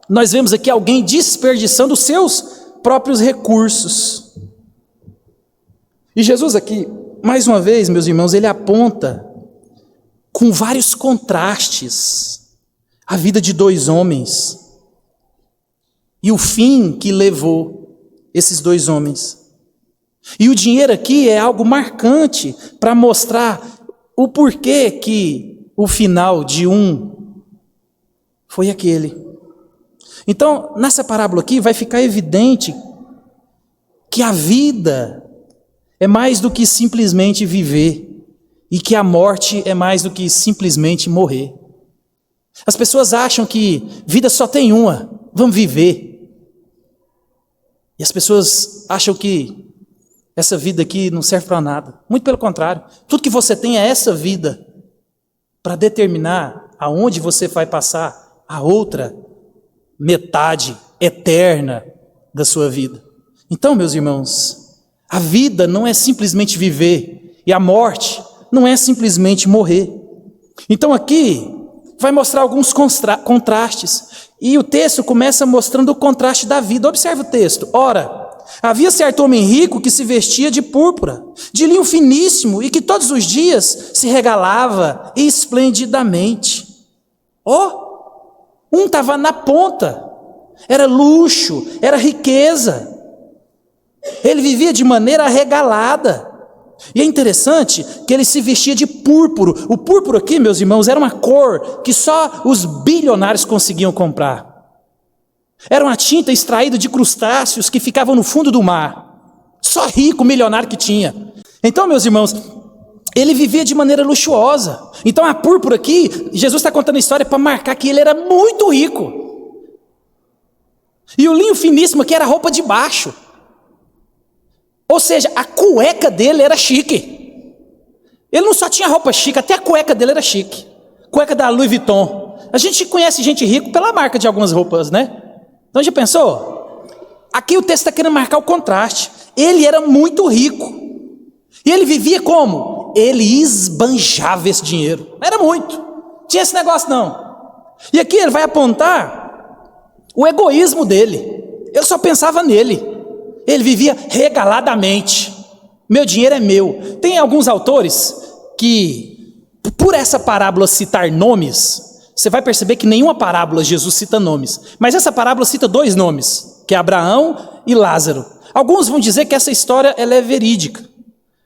nós vemos aqui alguém desperdiçando os seus próprios recursos. E Jesus aqui, mais uma vez, meus irmãos, ele aponta com vários contrastes a vida de dois homens e o fim que levou esses dois homens. E o dinheiro aqui é algo marcante para mostrar o porquê que o final de um foi aquele. Então, nessa parábola aqui vai ficar evidente que a vida é mais do que simplesmente viver e que a morte é mais do que simplesmente morrer. As pessoas acham que vida só tem uma, vamos viver. E as pessoas acham que essa vida aqui não serve para nada. Muito pelo contrário. Tudo que você tem é essa vida para determinar aonde você vai passar a outra metade eterna da sua vida. Então, meus irmãos, a vida não é simplesmente viver e a morte não é simplesmente morrer. Então aqui vai mostrar alguns contrastes. E o texto começa mostrando o contraste da vida. Observe o texto. Ora, havia certo homem rico que se vestia de púrpura, de linho finíssimo, e que todos os dias se regalava esplendidamente. Um estava na ponta, era luxo, era riqueza. Ele vivia de maneira regalada. E é interessante que ele se vestia de púrpuro. O púrpuro aqui, meus irmãos, era uma cor que só os bilionários conseguiam comprar. Era uma tinta extraída de crustáceos que ficavam no fundo do mar. Só rico, milionário que tinha. Então, meus irmãos, ele vivia de maneira luxuosa. Então a púrpura aqui, Jesus está contando a história para marcar que ele era muito rico. E o linho finíssimo aqui era a roupa de baixo. Ou seja, a cueca dele era chique. Ele não só tinha roupa chique, até a cueca dele era chique. Cueca da Louis Vuitton. A gente conhece gente rica pela marca de algumas roupas, né? Então já pensou? Aqui o texto está querendo marcar o contraste. Ele era muito rico. E ele vivia como? Ele esbanjava esse dinheiro. Era muito. Não tinha esse negócio não. E aqui ele vai apontar o egoísmo dele. Ele só pensava nele. Ele vivia regaladamente. Meu dinheiro é meu. Tem alguns autores que, por essa parábola citar nomes, você vai perceber que nenhuma parábola Jesus cita nomes. Mas essa parábola cita dois nomes, que é Abraão e Lázaro. Alguns vão dizer que essa história ela é verídica.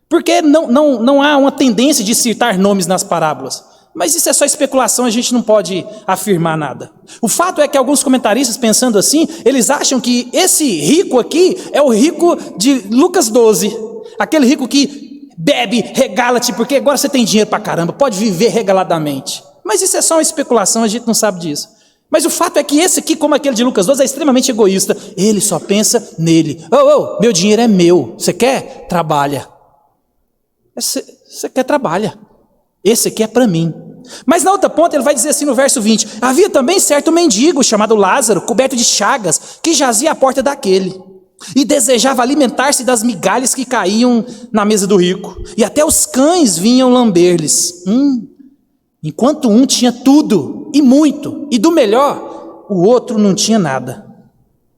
Porque não há uma tendência de citar nomes nas parábolas. Mas isso é só especulação, a gente não pode afirmar nada. O fato é que alguns comentaristas, pensando assim, eles acham que esse rico aqui é o rico de Lucas 12. Aquele rico que bebe, regala-te, porque agora você tem dinheiro pra caramba, pode viver regaladamente. Mas isso é só uma especulação, a gente não sabe disso. Mas o fato é que esse aqui, como aquele de Lucas 12, é extremamente egoísta. Ele só pensa nele. Meu dinheiro é meu. Você quer? Trabalha. Você quer? Trabalha. Esse aqui é para mim. Mas na outra ponta ele vai dizer assim no verso 20. Havia também certo mendigo chamado Lázaro, coberto de chagas, que jazia à porta daquele. E desejava alimentar-se das migalhas que caíam na mesa do rico. E até os cães vinham lamber-lhes. Enquanto um tinha tudo, e muito, e do melhor, o outro não tinha nada.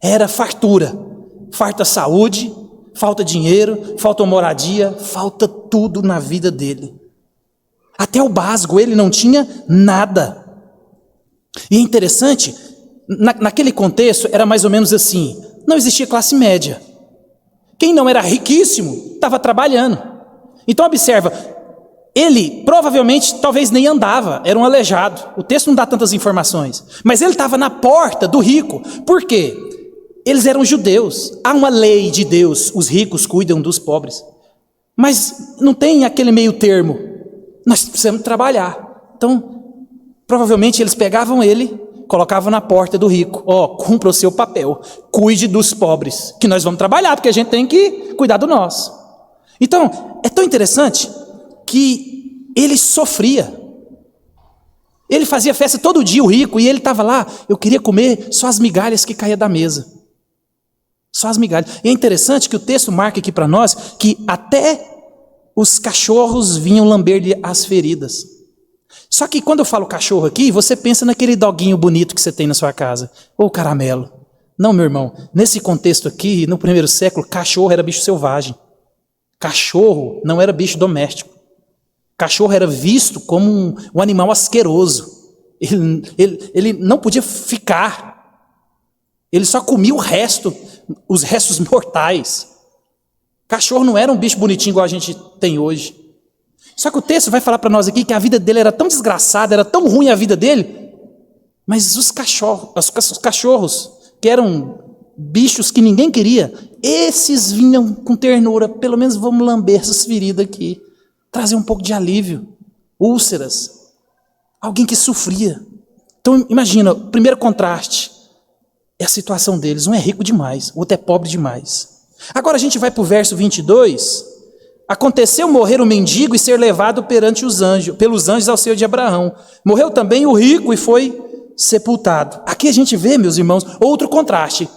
Era fartura, farta saúde, falta dinheiro, falta moradia, falta tudo na vida dele. Até o básico, ele não tinha nada. E é interessante, naquele contexto era mais ou menos assim, não existia classe média. Quem não era riquíssimo estava trabalhando. Então observa, ele provavelmente talvez nem andava, era um aleijado. O texto não dá tantas informações, mas ele estava na porta do rico. Por quê? Eles eram judeus, há uma lei de Deus, os ricos cuidam dos pobres. Mas não tem aquele meio termo, nós precisamos trabalhar. Então, provavelmente eles pegavam ele, colocavam na porta do rico. Cumpra o seu papel, cuide dos pobres, que nós vamos trabalhar, porque a gente tem que cuidar do nosso. Então, é tão interessante que ele sofria. Ele fazia festa todo dia, o rico, e ele estava lá, eu queria comer só as migalhas que caíam da mesa. Só as migalhas. E é interessante que o texto marca aqui para nós que até os cachorros vinham lamber-lhe as feridas. Só que quando eu falo cachorro aqui, você pensa naquele doguinho bonito que você tem na sua casa, ou caramelo. Não, meu irmão, nesse contexto aqui, no primeiro século, cachorro era bicho selvagem. Cachorro não era bicho doméstico. Cachorro era visto como um animal asqueroso. Ele não podia ficar. Ele só comia os restos mortais. Cachorro não era um bicho bonitinho igual a gente tem hoje. Só que o texto vai falar para nós aqui que a vida dele era tão desgraçada, era tão ruim a vida dele, mas os cachorros, que eram bichos que ninguém queria, esses vinham com ternura, pelo menos vamos lamber essas feridas aqui, trazer um pouco de alívio, úlceras, alguém que sofria. Então imagina, o primeiro contraste é a situação deles, um é rico demais, o outro é pobre demais. Agora a gente vai para o verso 22, aconteceu morrer o mendigo e ser levado pelos anjos ao seio de Abraão. Morreu também o rico e foi sepultado. Aqui a gente vê, meus irmãos, outro contraste.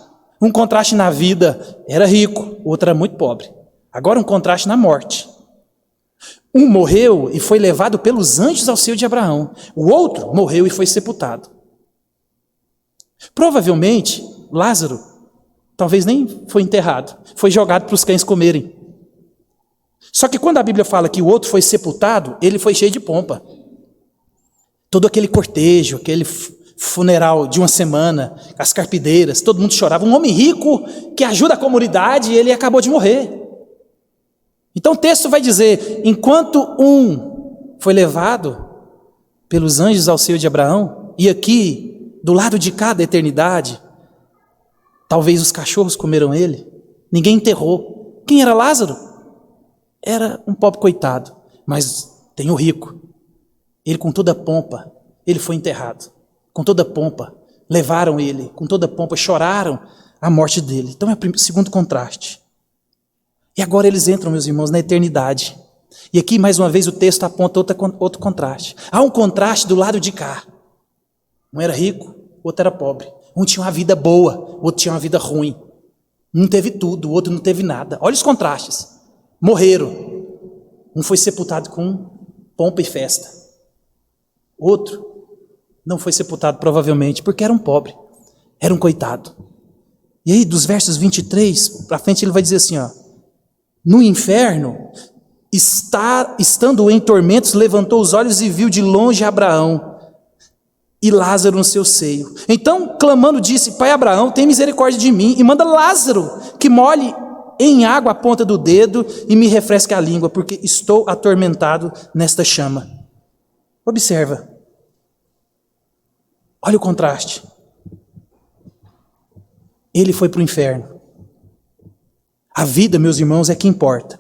Um contraste na vida, era rico, o outro era muito pobre. Agora um contraste na morte. Um morreu e foi levado pelos anjos ao seio de Abraão. O outro morreu e foi sepultado. Provavelmente, Lázaro, talvez nem foi enterrado, foi jogado para os cães comerem. Só que quando a Bíblia fala que o outro foi sepultado, ele foi cheio de pompa. Todo aquele cortejo, aquele funeral de uma semana, as carpideiras, todo mundo chorava. Um homem rico que ajuda a comunidade, ele acabou de morrer. Então o texto vai dizer, enquanto um foi levado pelos anjos ao seio de Abraão, e aqui, do lado de cá da eternidade, talvez os cachorros comeram ele, ninguém enterrou. Quem era Lázaro? Era um pobre coitado, mas tem o rico. Ele com toda a pompa, ele foi enterrado. Com toda a pompa, levaram ele, com toda a pompa, choraram a morte dele. Então é o segundo contraste. E agora eles entram, meus irmãos, na eternidade. E aqui, mais uma vez, o texto aponta outro contraste. Há um contraste do lado de cá. Um era rico, o outro era pobre. Um tinha uma vida boa, o outro tinha uma vida ruim. Um teve tudo, o outro não teve nada. Olha os contrastes. Morreram. Um foi sepultado com pompa e festa. Outro não foi sepultado provavelmente porque era um pobre, era um coitado. E aí dos versos 23 para frente ele vai dizer assim, no inferno, estando em tormentos, levantou os olhos e viu de longe Abraão e Lázaro no seu seio. Então, clamando, disse, Pai Abraão, tem misericórdia de mim e manda Lázaro que molhe em água a ponta do dedo e me refresque a língua, porque estou atormentado nesta chama. Observa. Olha o contraste. Ele foi para o inferno. A vida, meus irmãos, é que importa.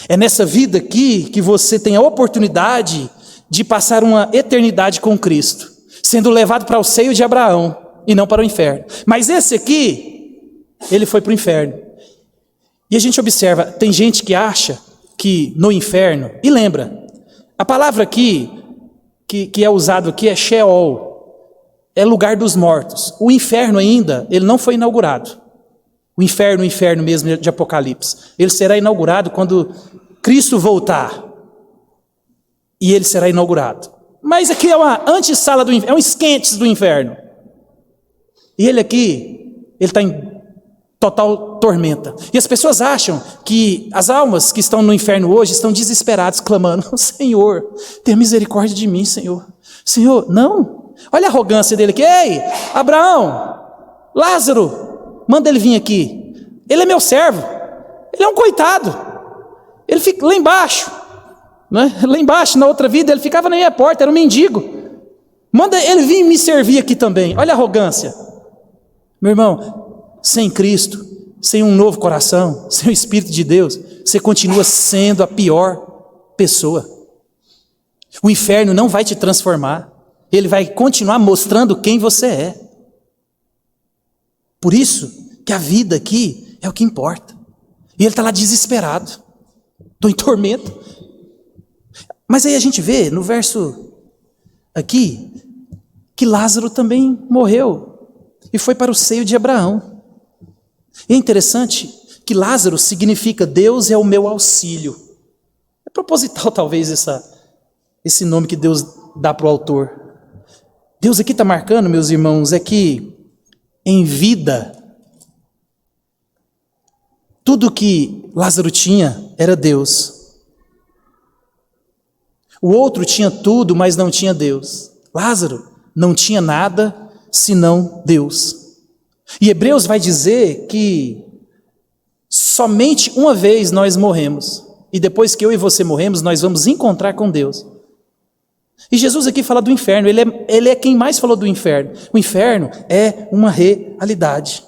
É nessa vida aqui que você tem a oportunidade de passar uma eternidade com Cristo, sendo levado para o seio de Abraão e não para o inferno. Mas esse aqui, ele foi para o inferno. E a gente observa, tem gente que acha que no inferno, e lembra, a palavra aqui, que é usado aqui é Sheol, é lugar dos mortos. O inferno ainda, ele não foi inaugurado. O inferno mesmo de Apocalipse. Ele será inaugurado quando Cristo voltar. E ele será inaugurado. Mas aqui é uma antessala do inferno, é um esquentes do inferno. E ele aqui, ele está em total tormenta. E as pessoas acham que as almas que estão no inferno hoje estão desesperadas, clamando: Senhor, tenha misericórdia de mim, Senhor. Senhor, não. Olha a arrogância dele aqui. Ei, Abraão, Lázaro, manda ele vir aqui. Ele é meu servo. Ele é um coitado. Ele fica lá embaixo. Né? Lá embaixo, na outra vida, ele ficava na minha porta, era um mendigo. Manda ele vir me servir aqui também. Olha a arrogância. Meu irmão, sem Cristo, sem um novo coração, sem o Espírito de Deus, você continua sendo a pior pessoa. O inferno não vai te transformar. Ele vai continuar mostrando quem você é. Por isso que a vida aqui é o que importa. E ele está lá desesperado. Estou em tormento. Mas aí a gente vê no verso aqui que Lázaro também morreu e foi para o seio de Abraão. E é interessante que Lázaro significa Deus é o meu auxílio. É proposital talvez esse nome que Deus dá para o autor. Deus aqui está marcando, meus irmãos, é que em vida, tudo que Lázaro tinha era Deus. O outro tinha tudo, mas não tinha Deus. Lázaro não tinha nada senão Deus. E Hebreus vai dizer que somente uma vez nós morremos. E depois que eu e você morremos, nós vamos encontrar com Deus. E Jesus aqui fala do inferno, ele é quem mais falou do inferno. O inferno é uma realidade.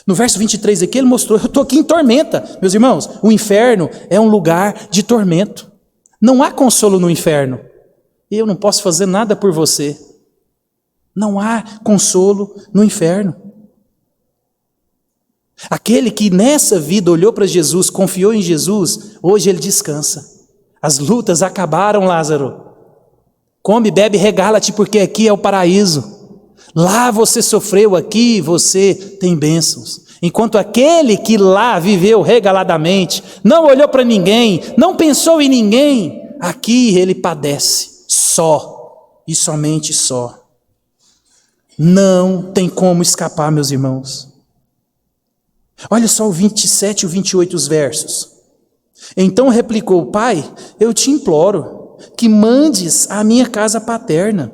No verso 23 aqui ele mostrou, eu estou aqui em tormenta. Meus irmãos, o inferno é um lugar de tormento. Não há consolo no inferno. Eu não posso fazer nada por você. Não há consolo no inferno. Aquele que nessa vida olhou para Jesus, confiou em Jesus, hoje ele descansa. As lutas acabaram, Lázaro. Come, bebe, regala-te, porque aqui é o paraíso. Lá você sofreu, aqui você tem bênçãos. Enquanto aquele que lá viveu regaladamente, não olhou para ninguém, não pensou em ninguém, aqui ele padece, só e somente só. Não tem como escapar, meus irmãos. Olha só o 27 e o 28, os versos. Então replicou: Pai, eu te imploro que mandes à minha casa paterna,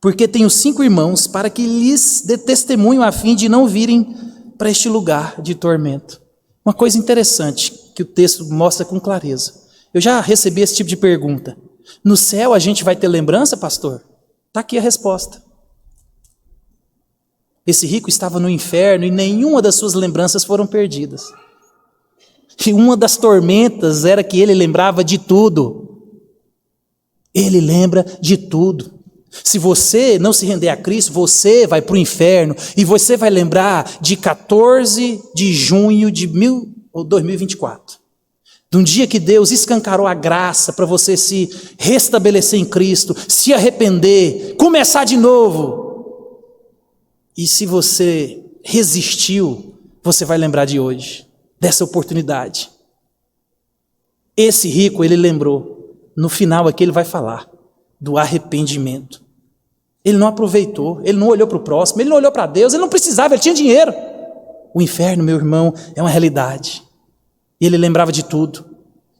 porque tenho 5 irmãos, para que lhes dê testemunho a fim de não virem para este lugar de tormento. Uma coisa interessante que o texto mostra com clareza. Eu já recebi esse tipo de pergunta. No céu a gente vai ter lembrança, pastor? Está aqui a resposta. Esse rico estava no inferno e nenhuma das suas lembranças foram perdidas. E uma das tormentas era que ele lembrava de tudo. Ele lembra de tudo. Se você não se render a Cristo, você vai para o inferno e você vai lembrar de 14 de junho de 2024. De um dia que Deus escancarou a graça para você se restabelecer em Cristo, se arrepender, começar de novo. E se você resistiu, você vai lembrar de hoje, dessa oportunidade. Esse rico, ele lembrou. No final aqui ele vai falar do arrependimento. Ele não aproveitou, ele não olhou para o próximo, ele não olhou para Deus, ele não precisava, ele tinha dinheiro. O inferno, meu irmão, é uma realidade. E ele lembrava de tudo.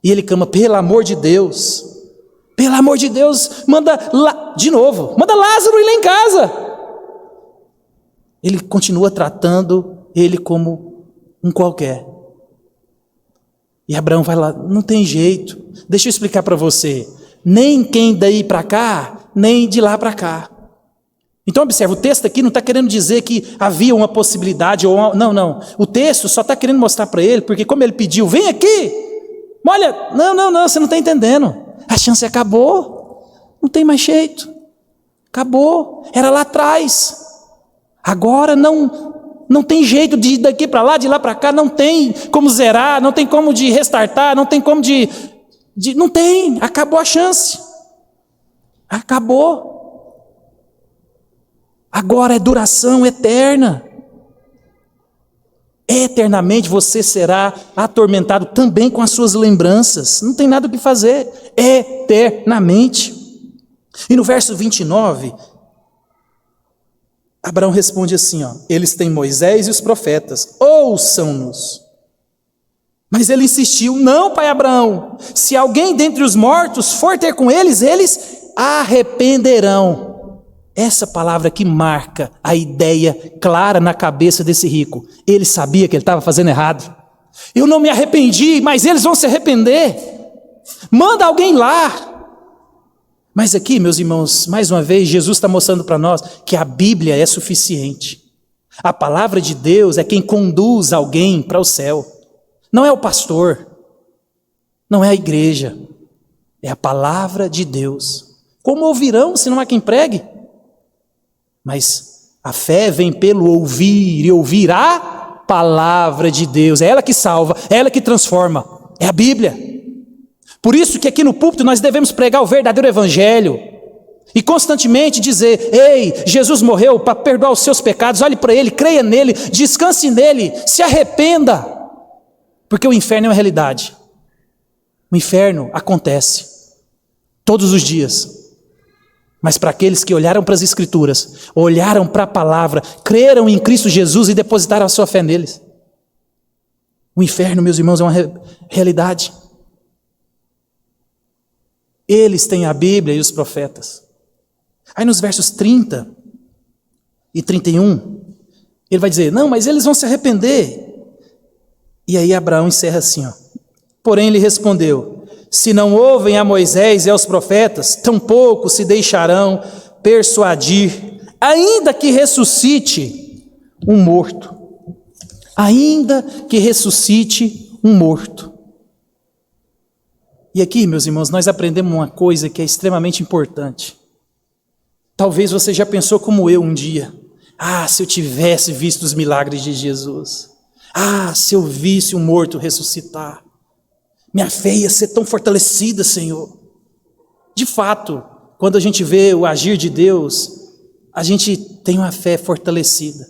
E ele clama: pelo amor de Deus, manda Lázaro ir lá em casa. Ele continua tratando ele como um qualquer. E Abraão vai lá: não tem jeito, deixa eu explicar para você, nem quem daí para cá, nem de lá para cá. Então observa, o texto aqui não está querendo dizer que havia uma possibilidade, não, o texto só está querendo mostrar para ele, porque como ele pediu: vem aqui, olha, não, você não está entendendo, a chance acabou, não tem mais jeito, acabou, era lá atrás, agora não tem jeito de ir daqui para lá, de lá para cá, não tem como zerar, não tem como de restartar, não tem como não tem, acabou a chance. Acabou. Agora é duração eterna. Eternamente você será atormentado também com as suas lembranças. Não tem nada o que fazer. Eternamente. E no verso 29... Abraão responde assim, ó, eles têm Moisés e os profetas, ouçam-nos. Mas ele insistiu, não, pai Abraão, se alguém dentre os mortos for ter com eles, eles arrependerão. Essa palavra que marca a ideia clara na cabeça desse rico. Ele sabia que ele estava fazendo errado. Eu não me arrependi, mas eles vão se arrepender. Manda alguém lá. Mas aqui, meus irmãos, mais uma vez, Jesus está mostrando para nós que a Bíblia é suficiente. A palavra de Deus é quem conduz alguém para o céu. Não é o pastor, não é a igreja, é a palavra de Deus. Como ouvirão se não há quem pregue? Mas a fé vem pelo ouvir, e ouvir a palavra de Deus. É ela que salva, é ela que transforma, é a Bíblia. Por isso que aqui no púlpito nós devemos pregar o verdadeiro evangelho e constantemente dizer, ei, Jesus morreu para perdoar os seus pecados, olhe para Ele, creia nele, descanse nele, se arrependa, porque o inferno é uma realidade. O inferno acontece todos os dias. Mas para aqueles que olharam para as Escrituras, olharam para a palavra, creram em Cristo Jesus e depositaram a sua fé neles. O inferno, meus irmãos, é uma realidade. Eles têm a Bíblia e os profetas. Aí nos versos 30 e 31, ele vai dizer, não, mas eles vão se arrepender. E aí Abraão encerra assim, ó. Porém ele respondeu, se não ouvem a Moisés e aos profetas, tampouco se deixarão persuadir, ainda que ressuscite um morto. Ainda que ressuscite um morto. E aqui, meus irmãos, nós aprendemos uma coisa que é extremamente importante. Talvez você já pensou como eu um dia. Ah, se eu tivesse visto os milagres de Jesus. Ah, se eu visse um morto ressuscitar. Minha fé ia ser tão fortalecida, Senhor. De fato, quando a gente vê o agir de Deus, a gente tem uma fé fortalecida.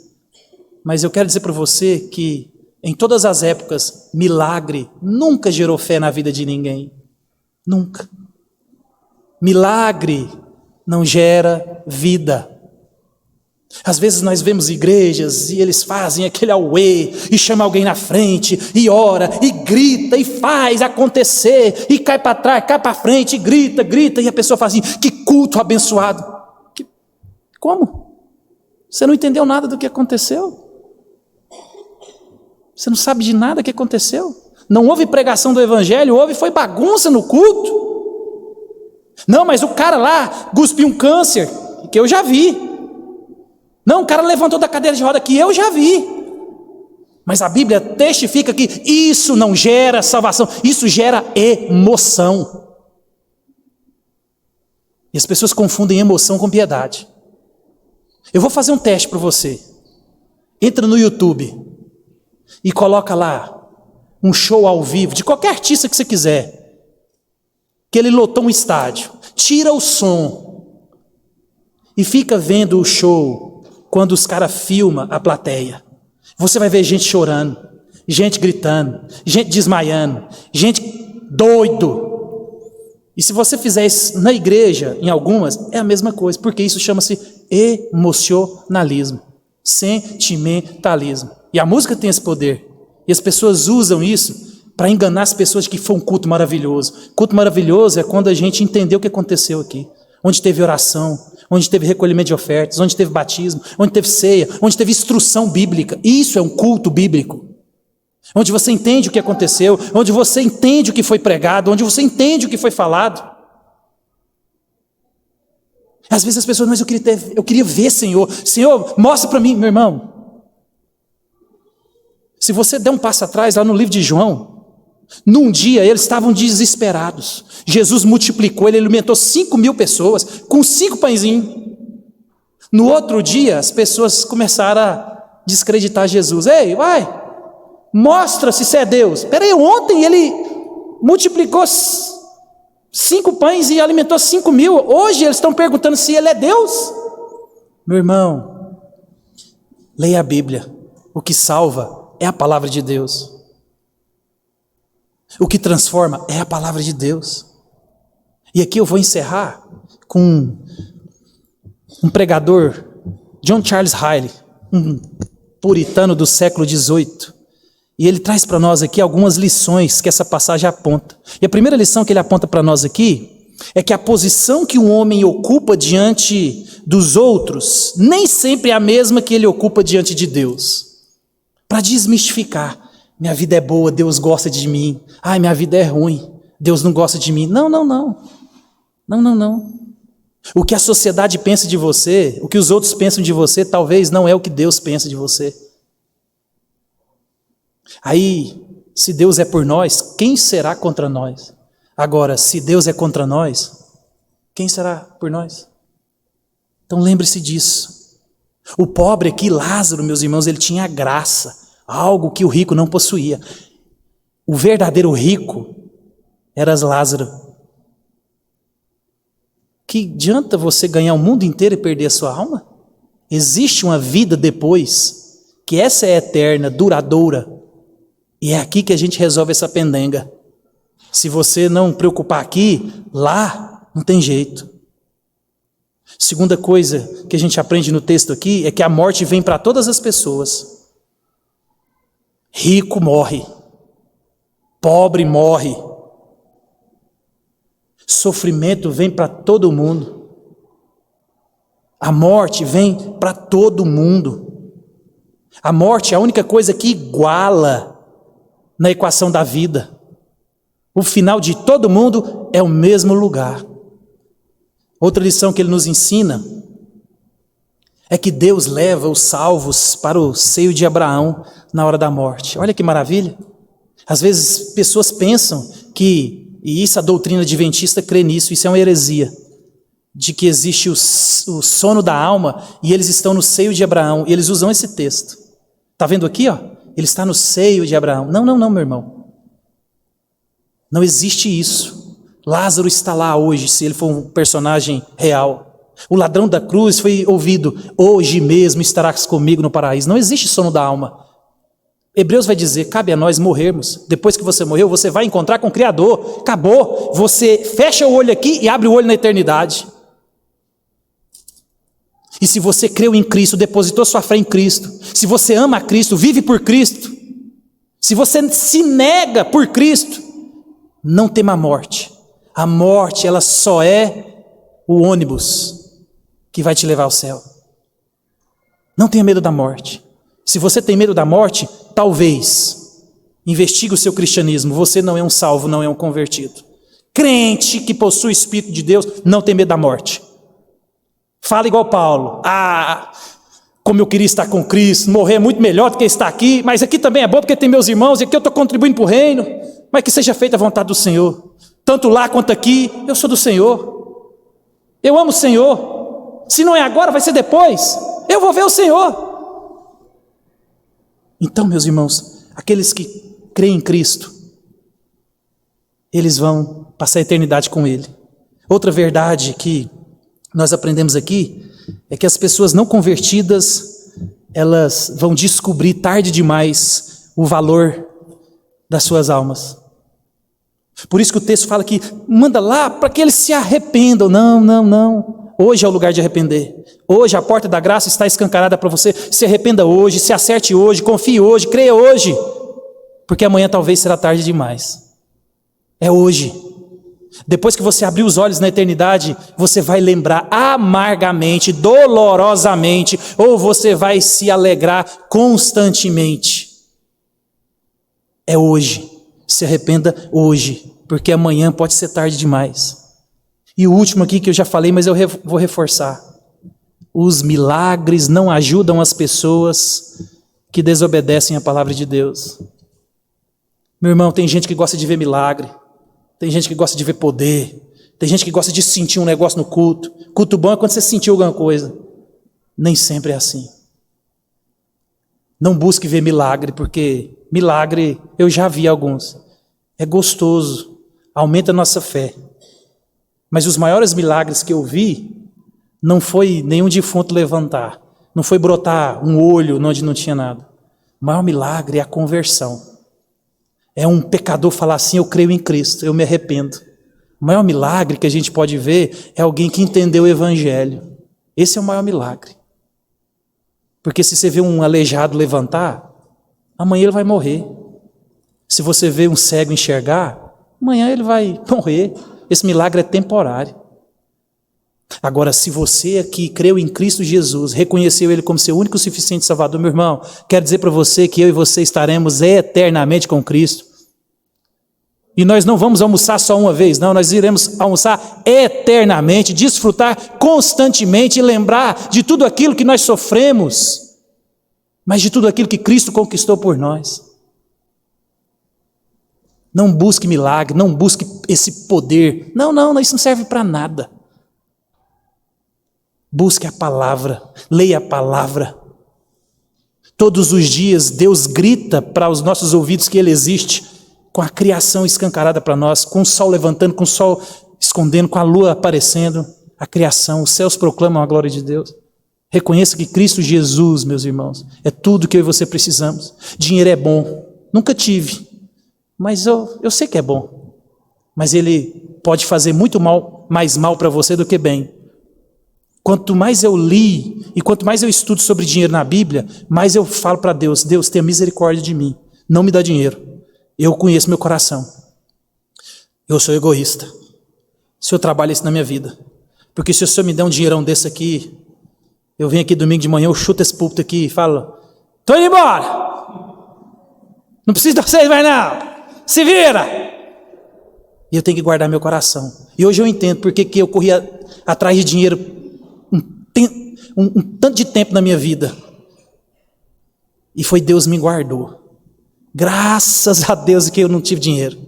Mas eu quero dizer para você que, em todas as épocas, milagre nunca gerou fé na vida de ninguém. Nunca. Milagre não gera vida. Às vezes nós vemos igrejas e eles fazem aquele auê e chama alguém na frente e ora e grita e faz acontecer e cai para trás, cai para frente e grita e a pessoa fala assim, que culto abençoado. Como? Você não entendeu nada do que aconteceu? Você não sabe de nada que aconteceu? Não houve pregação do evangelho, foi bagunça no culto. Não, mas o cara lá cuspiu um câncer, que eu já vi. Não, o cara levantou da cadeira de roda, que eu já vi. Mas a Bíblia testifica que isso não gera salvação, isso gera emoção. E as pessoas confundem emoção com piedade. Eu vou fazer um teste para você. Entra no YouTube e coloca lá um show ao vivo, de qualquer artista que você quiser, que ele lotou um estádio, tira o som e fica vendo o show quando os caras filmam a plateia. Você vai ver gente chorando, gente gritando, gente desmaiando, gente doido. E se você fizer isso na igreja, em algumas, é a mesma coisa, porque isso chama-se emocionalismo, sentimentalismo. E a música tem esse poder. E as pessoas usam isso para enganar as pessoas de que foi um culto maravilhoso. Culto maravilhoso é quando a gente entendeu o que aconteceu aqui. Onde teve oração, onde teve recolhimento de ofertas, onde teve batismo, onde teve ceia, onde teve instrução bíblica. Isso é um culto bíblico. Onde você entende o que aconteceu, onde você entende o que foi pregado, onde você entende o que foi falado. Às vezes as pessoas, mas eu queria ver, Senhor, mostra para mim, meu irmão. Se você der um passo atrás, lá no livro de João, num dia eles estavam desesperados. Jesus multiplicou, ele alimentou 5.000 pessoas com 5 pãezinhos. No outro dia, as pessoas começaram a descreditar Jesus. Ei, vai, mostra se você é Deus. Espera aí, ontem ele multiplicou 5 pães e alimentou 5.000. Hoje eles estão perguntando se ele é Deus. Meu irmão, leia a Bíblia. O que salva é a palavra de Deus. O que transforma é a palavra de Deus. E aqui eu vou encerrar com um pregador John Charles Riley, um puritano do século XVIII, e ele traz para nós aqui algumas lições que essa passagem aponta. E a primeira lição que ele aponta para nós aqui é que a posição que um homem ocupa diante dos outros nem sempre é a mesma que ele ocupa diante de Deus. Para desmistificar, minha vida é boa, Deus gosta de mim. Ai, minha vida é ruim, Deus não gosta de mim. Não. O que a sociedade pensa de você, o que os outros pensam de você, talvez não é o que Deus pensa de você. Aí, se Deus é por nós, quem será contra nós? Agora, se Deus é contra nós, quem será por nós? Então lembre-se disso. O pobre aqui, Lázaro, meus irmãos, ele tinha graça, algo que o rico não possuía. O verdadeiro rico era Lázaro. Que adianta você ganhar o mundo inteiro e perder a sua alma? Existe uma vida depois, que essa é eterna, duradoura, e é aqui que a gente resolve essa pendenga. Se você não preocupar aqui, lá não tem jeito. Segunda coisa que a gente aprende no texto aqui é que a morte vem para todas as pessoas. Rico morre, pobre morre, sofrimento vem para todo mundo. A morte vem para todo mundo. A morte é a única coisa que iguala na equação da vida. O final de todo mundo é o mesmo lugar. Outra lição que ele nos ensina é que Deus leva os salvos para o seio de Abraão na hora da morte. Olha que maravilha. Às vezes pessoas pensam que, e isso a doutrina adventista crê nisso, isso é uma heresia, de que existe o sono da alma e eles estão no seio de Abraão, e eles usam esse texto. Está vendo aqui, ó? Ele está no seio de Abraão. Não, meu irmão. Não existe isso. Lázaro está lá hoje, se ele for um personagem real. O ladrão da cruz foi ouvido, hoje mesmo estarás comigo no paraíso. Não existe sono da alma. Hebreus vai dizer, cabe a nós morrermos. Depois que você morreu, você vai encontrar com o Criador. Acabou. Você fecha o olho aqui e abre o olho na eternidade. E se você creu em Cristo, depositou sua fé em Cristo, se você ama a Cristo, vive por Cristo, se você se nega por Cristo, não tema a morte. A morte, ela só é o ônibus que vai te levar ao céu. Não tenha medo da morte. Se você tem medo da morte, talvez investigue o seu cristianismo. Você não é um salvo, não é um convertido. Crente que possui o Espírito de Deus não tem medo da morte. Fala igual Paulo. Como eu queria estar com Cristo, morrer é muito melhor do que estar aqui, mas aqui também é bom porque tem meus irmãos, e aqui eu estou contribuindo para o reino, mas que seja feita a vontade do Senhor. Tanto lá quanto aqui, eu sou do Senhor. Eu amo o Senhor. Se não é agora, vai ser depois. Eu vou ver o Senhor. Então, meus irmãos, aqueles que creem em Cristo, eles vão passar a eternidade com Ele. Outra verdade que nós aprendemos aqui é que as pessoas não convertidas, elas vão descobrir tarde demais o valor das suas almas. Por isso que o texto fala que manda lá para que eles se arrependam. Não. Hoje é o lugar de arrepender. Hoje a porta da graça está escancarada para você. Se arrependa hoje, se acerte hoje, confie hoje, creia hoje. Porque amanhã talvez será tarde demais. É hoje. Depois que você abrir os olhos na eternidade, você vai lembrar amargamente, dolorosamente, ou você vai se alegrar constantemente. É hoje. Se arrependa hoje, porque amanhã pode ser tarde demais. E o último aqui que eu já falei, mas eu vou reforçar. Os milagres não ajudam as pessoas que desobedecem a palavra de Deus. Meu irmão, tem gente que gosta de ver milagre. Tem gente que gosta de ver poder. Tem gente que gosta de sentir um negócio no culto. Culto bom é quando você sentiu alguma coisa. Nem sempre é assim. Não busque ver milagre, porque milagre eu já vi alguns. É gostoso, aumenta a nossa fé. Mas os maiores milagres que eu vi, não foi nenhum defunto levantar. Não foi brotar um olho onde não tinha nada. O maior milagre é a conversão. É um pecador falar assim, eu creio em Cristo, eu me arrependo. O maior milagre que a gente pode ver é alguém que entendeu o Evangelho. Esse é o maior milagre. Porque se você vê um aleijado levantar, amanhã ele vai morrer. Se você vê um cego enxergar, amanhã ele vai morrer. Esse milagre é temporário. Agora, se você aqui creu em Cristo Jesus, reconheceu Ele como seu único e suficiente Salvador, meu irmão, quero dizer para você que eu e você estaremos eternamente com Cristo. E nós não vamos almoçar só uma vez, não, nós iremos almoçar eternamente, desfrutar constantemente e lembrar de tudo aquilo que nós sofremos, mas de tudo aquilo que Cristo conquistou por nós. Não busque milagre, não busque esse poder. Não, isso não serve para nada. Busque a palavra, leia a palavra. Todos os dias Deus grita para os nossos ouvidos que Ele existe, com a criação escancarada para nós, com o sol levantando, com o sol escondendo, com a lua aparecendo, a criação, os céus proclamam a glória de Deus. Reconheça que Cristo Jesus, meus irmãos, é tudo que eu e você precisamos. Dinheiro é bom, nunca tive, mas eu sei que é bom. Mas ele pode fazer muito mal, mais mal para você do que bem. Quanto mais eu li e quanto mais eu estudo sobre dinheiro na Bíblia, mais eu falo para Deus, Deus, tenha misericórdia de mim, não me dá dinheiro. Eu conheço meu coração. Eu sou egoísta. O Senhor trabalha isso na minha vida. Porque se o Senhor me der um dinheirão desse aqui, eu venho aqui domingo de manhã, eu chuto esse púlpito aqui e falo, estou indo embora. Não preciso de vocês mais não. Se vira. E eu tenho que guardar meu coração. E hoje eu entendo porque que eu corria atrás de dinheiro um tanto de tempo na minha vida. E foi Deus me guardou. Graças a Deus que eu não tive dinheiro.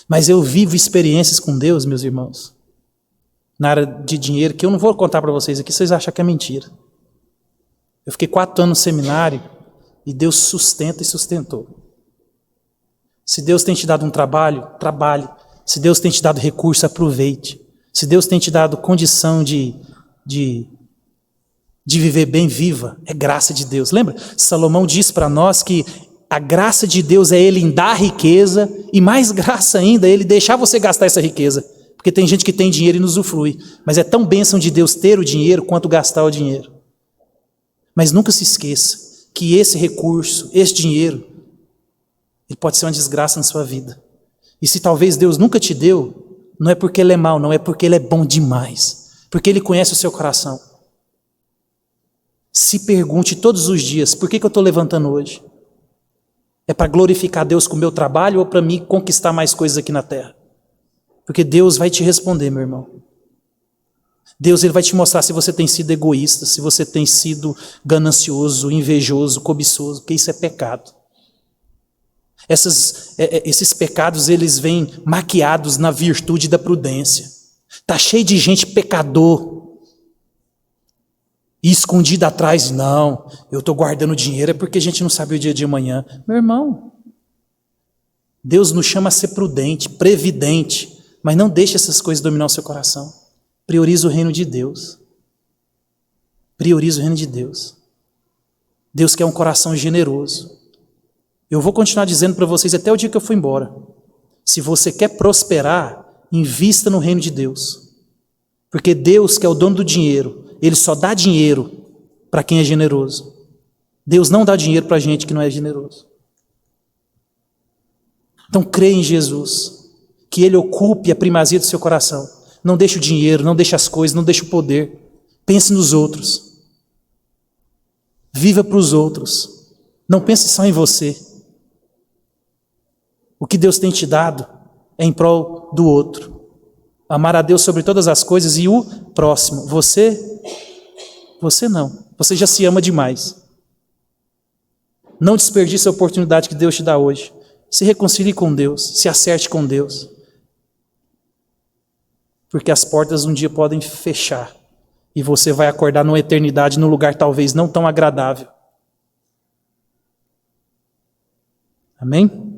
Mas eu vivo experiências com Deus, meus irmãos, na área de dinheiro, que eu não vou contar para vocês aqui, vocês acham que é mentira. Eu fiquei 4 anos no seminário e Deus sustenta e sustentou. Se Deus tem te dado um trabalho, trabalhe. Se Deus tem te dado recurso, aproveite. Se Deus tem te dado condição de viver bem, viva. É graça de Deus. Lembra? Salomão diz para nós que a graça de Deus é Ele em dar riqueza, e mais graça ainda é Ele deixar você gastar essa riqueza. Porque tem gente que tem dinheiro e não usufrui. Mas é tão bênção de Deus ter o dinheiro quanto gastar o dinheiro. Mas nunca se esqueça que esse recurso, esse dinheiro, ele pode ser uma desgraça na sua vida. E se talvez Deus nunca te deu, não é porque Ele é mau, não, é porque Ele é bom demais. Porque Ele conhece o seu coração. Se pergunte todos os dias, por que eu estou levantando hoje? É para glorificar Deus com o meu trabalho ou para mim conquistar mais coisas aqui na terra? Porque Deus vai te responder, meu irmão. Deus ele vai te mostrar se você tem sido egoísta, se você tem sido ganancioso, invejoso, cobiçoso, porque isso é pecado. Esses pecados, eles vêm maquiados na virtude da prudência. Está cheio de gente pecador e escondida atrás, não, eu estou guardando dinheiro, é porque a gente não sabe o dia de amanhã. Meu irmão, Deus nos chama a ser prudente, previdente, mas não deixe essas coisas dominar o seu coração. Prioriza o reino de Deus. Prioriza o reino de Deus. Deus quer um coração generoso. Eu vou continuar dizendo para vocês até o dia que eu for embora. Se você quer prosperar, invista no reino de Deus. Porque Deus, que é o dono do dinheiro, Ele só dá dinheiro para quem é generoso. Deus não dá dinheiro para gente que não é generoso. Então creia em Jesus, que Ele ocupe a primazia do seu coração. Não deixe o dinheiro, não deixe as coisas, não deixe o poder. Pense nos outros. Viva para os outros. Não pense só em você. O que Deus tem te dado é em prol do outro. Amar a Deus sobre todas as coisas e o próximo. Você não. Você já se ama demais. Não desperdice a oportunidade que Deus te dá hoje. Se reconcilie com Deus, se acerte com Deus. Porque as portas um dia podem fechar. E você vai acordar numa eternidade, num lugar talvez não tão agradável. Amém?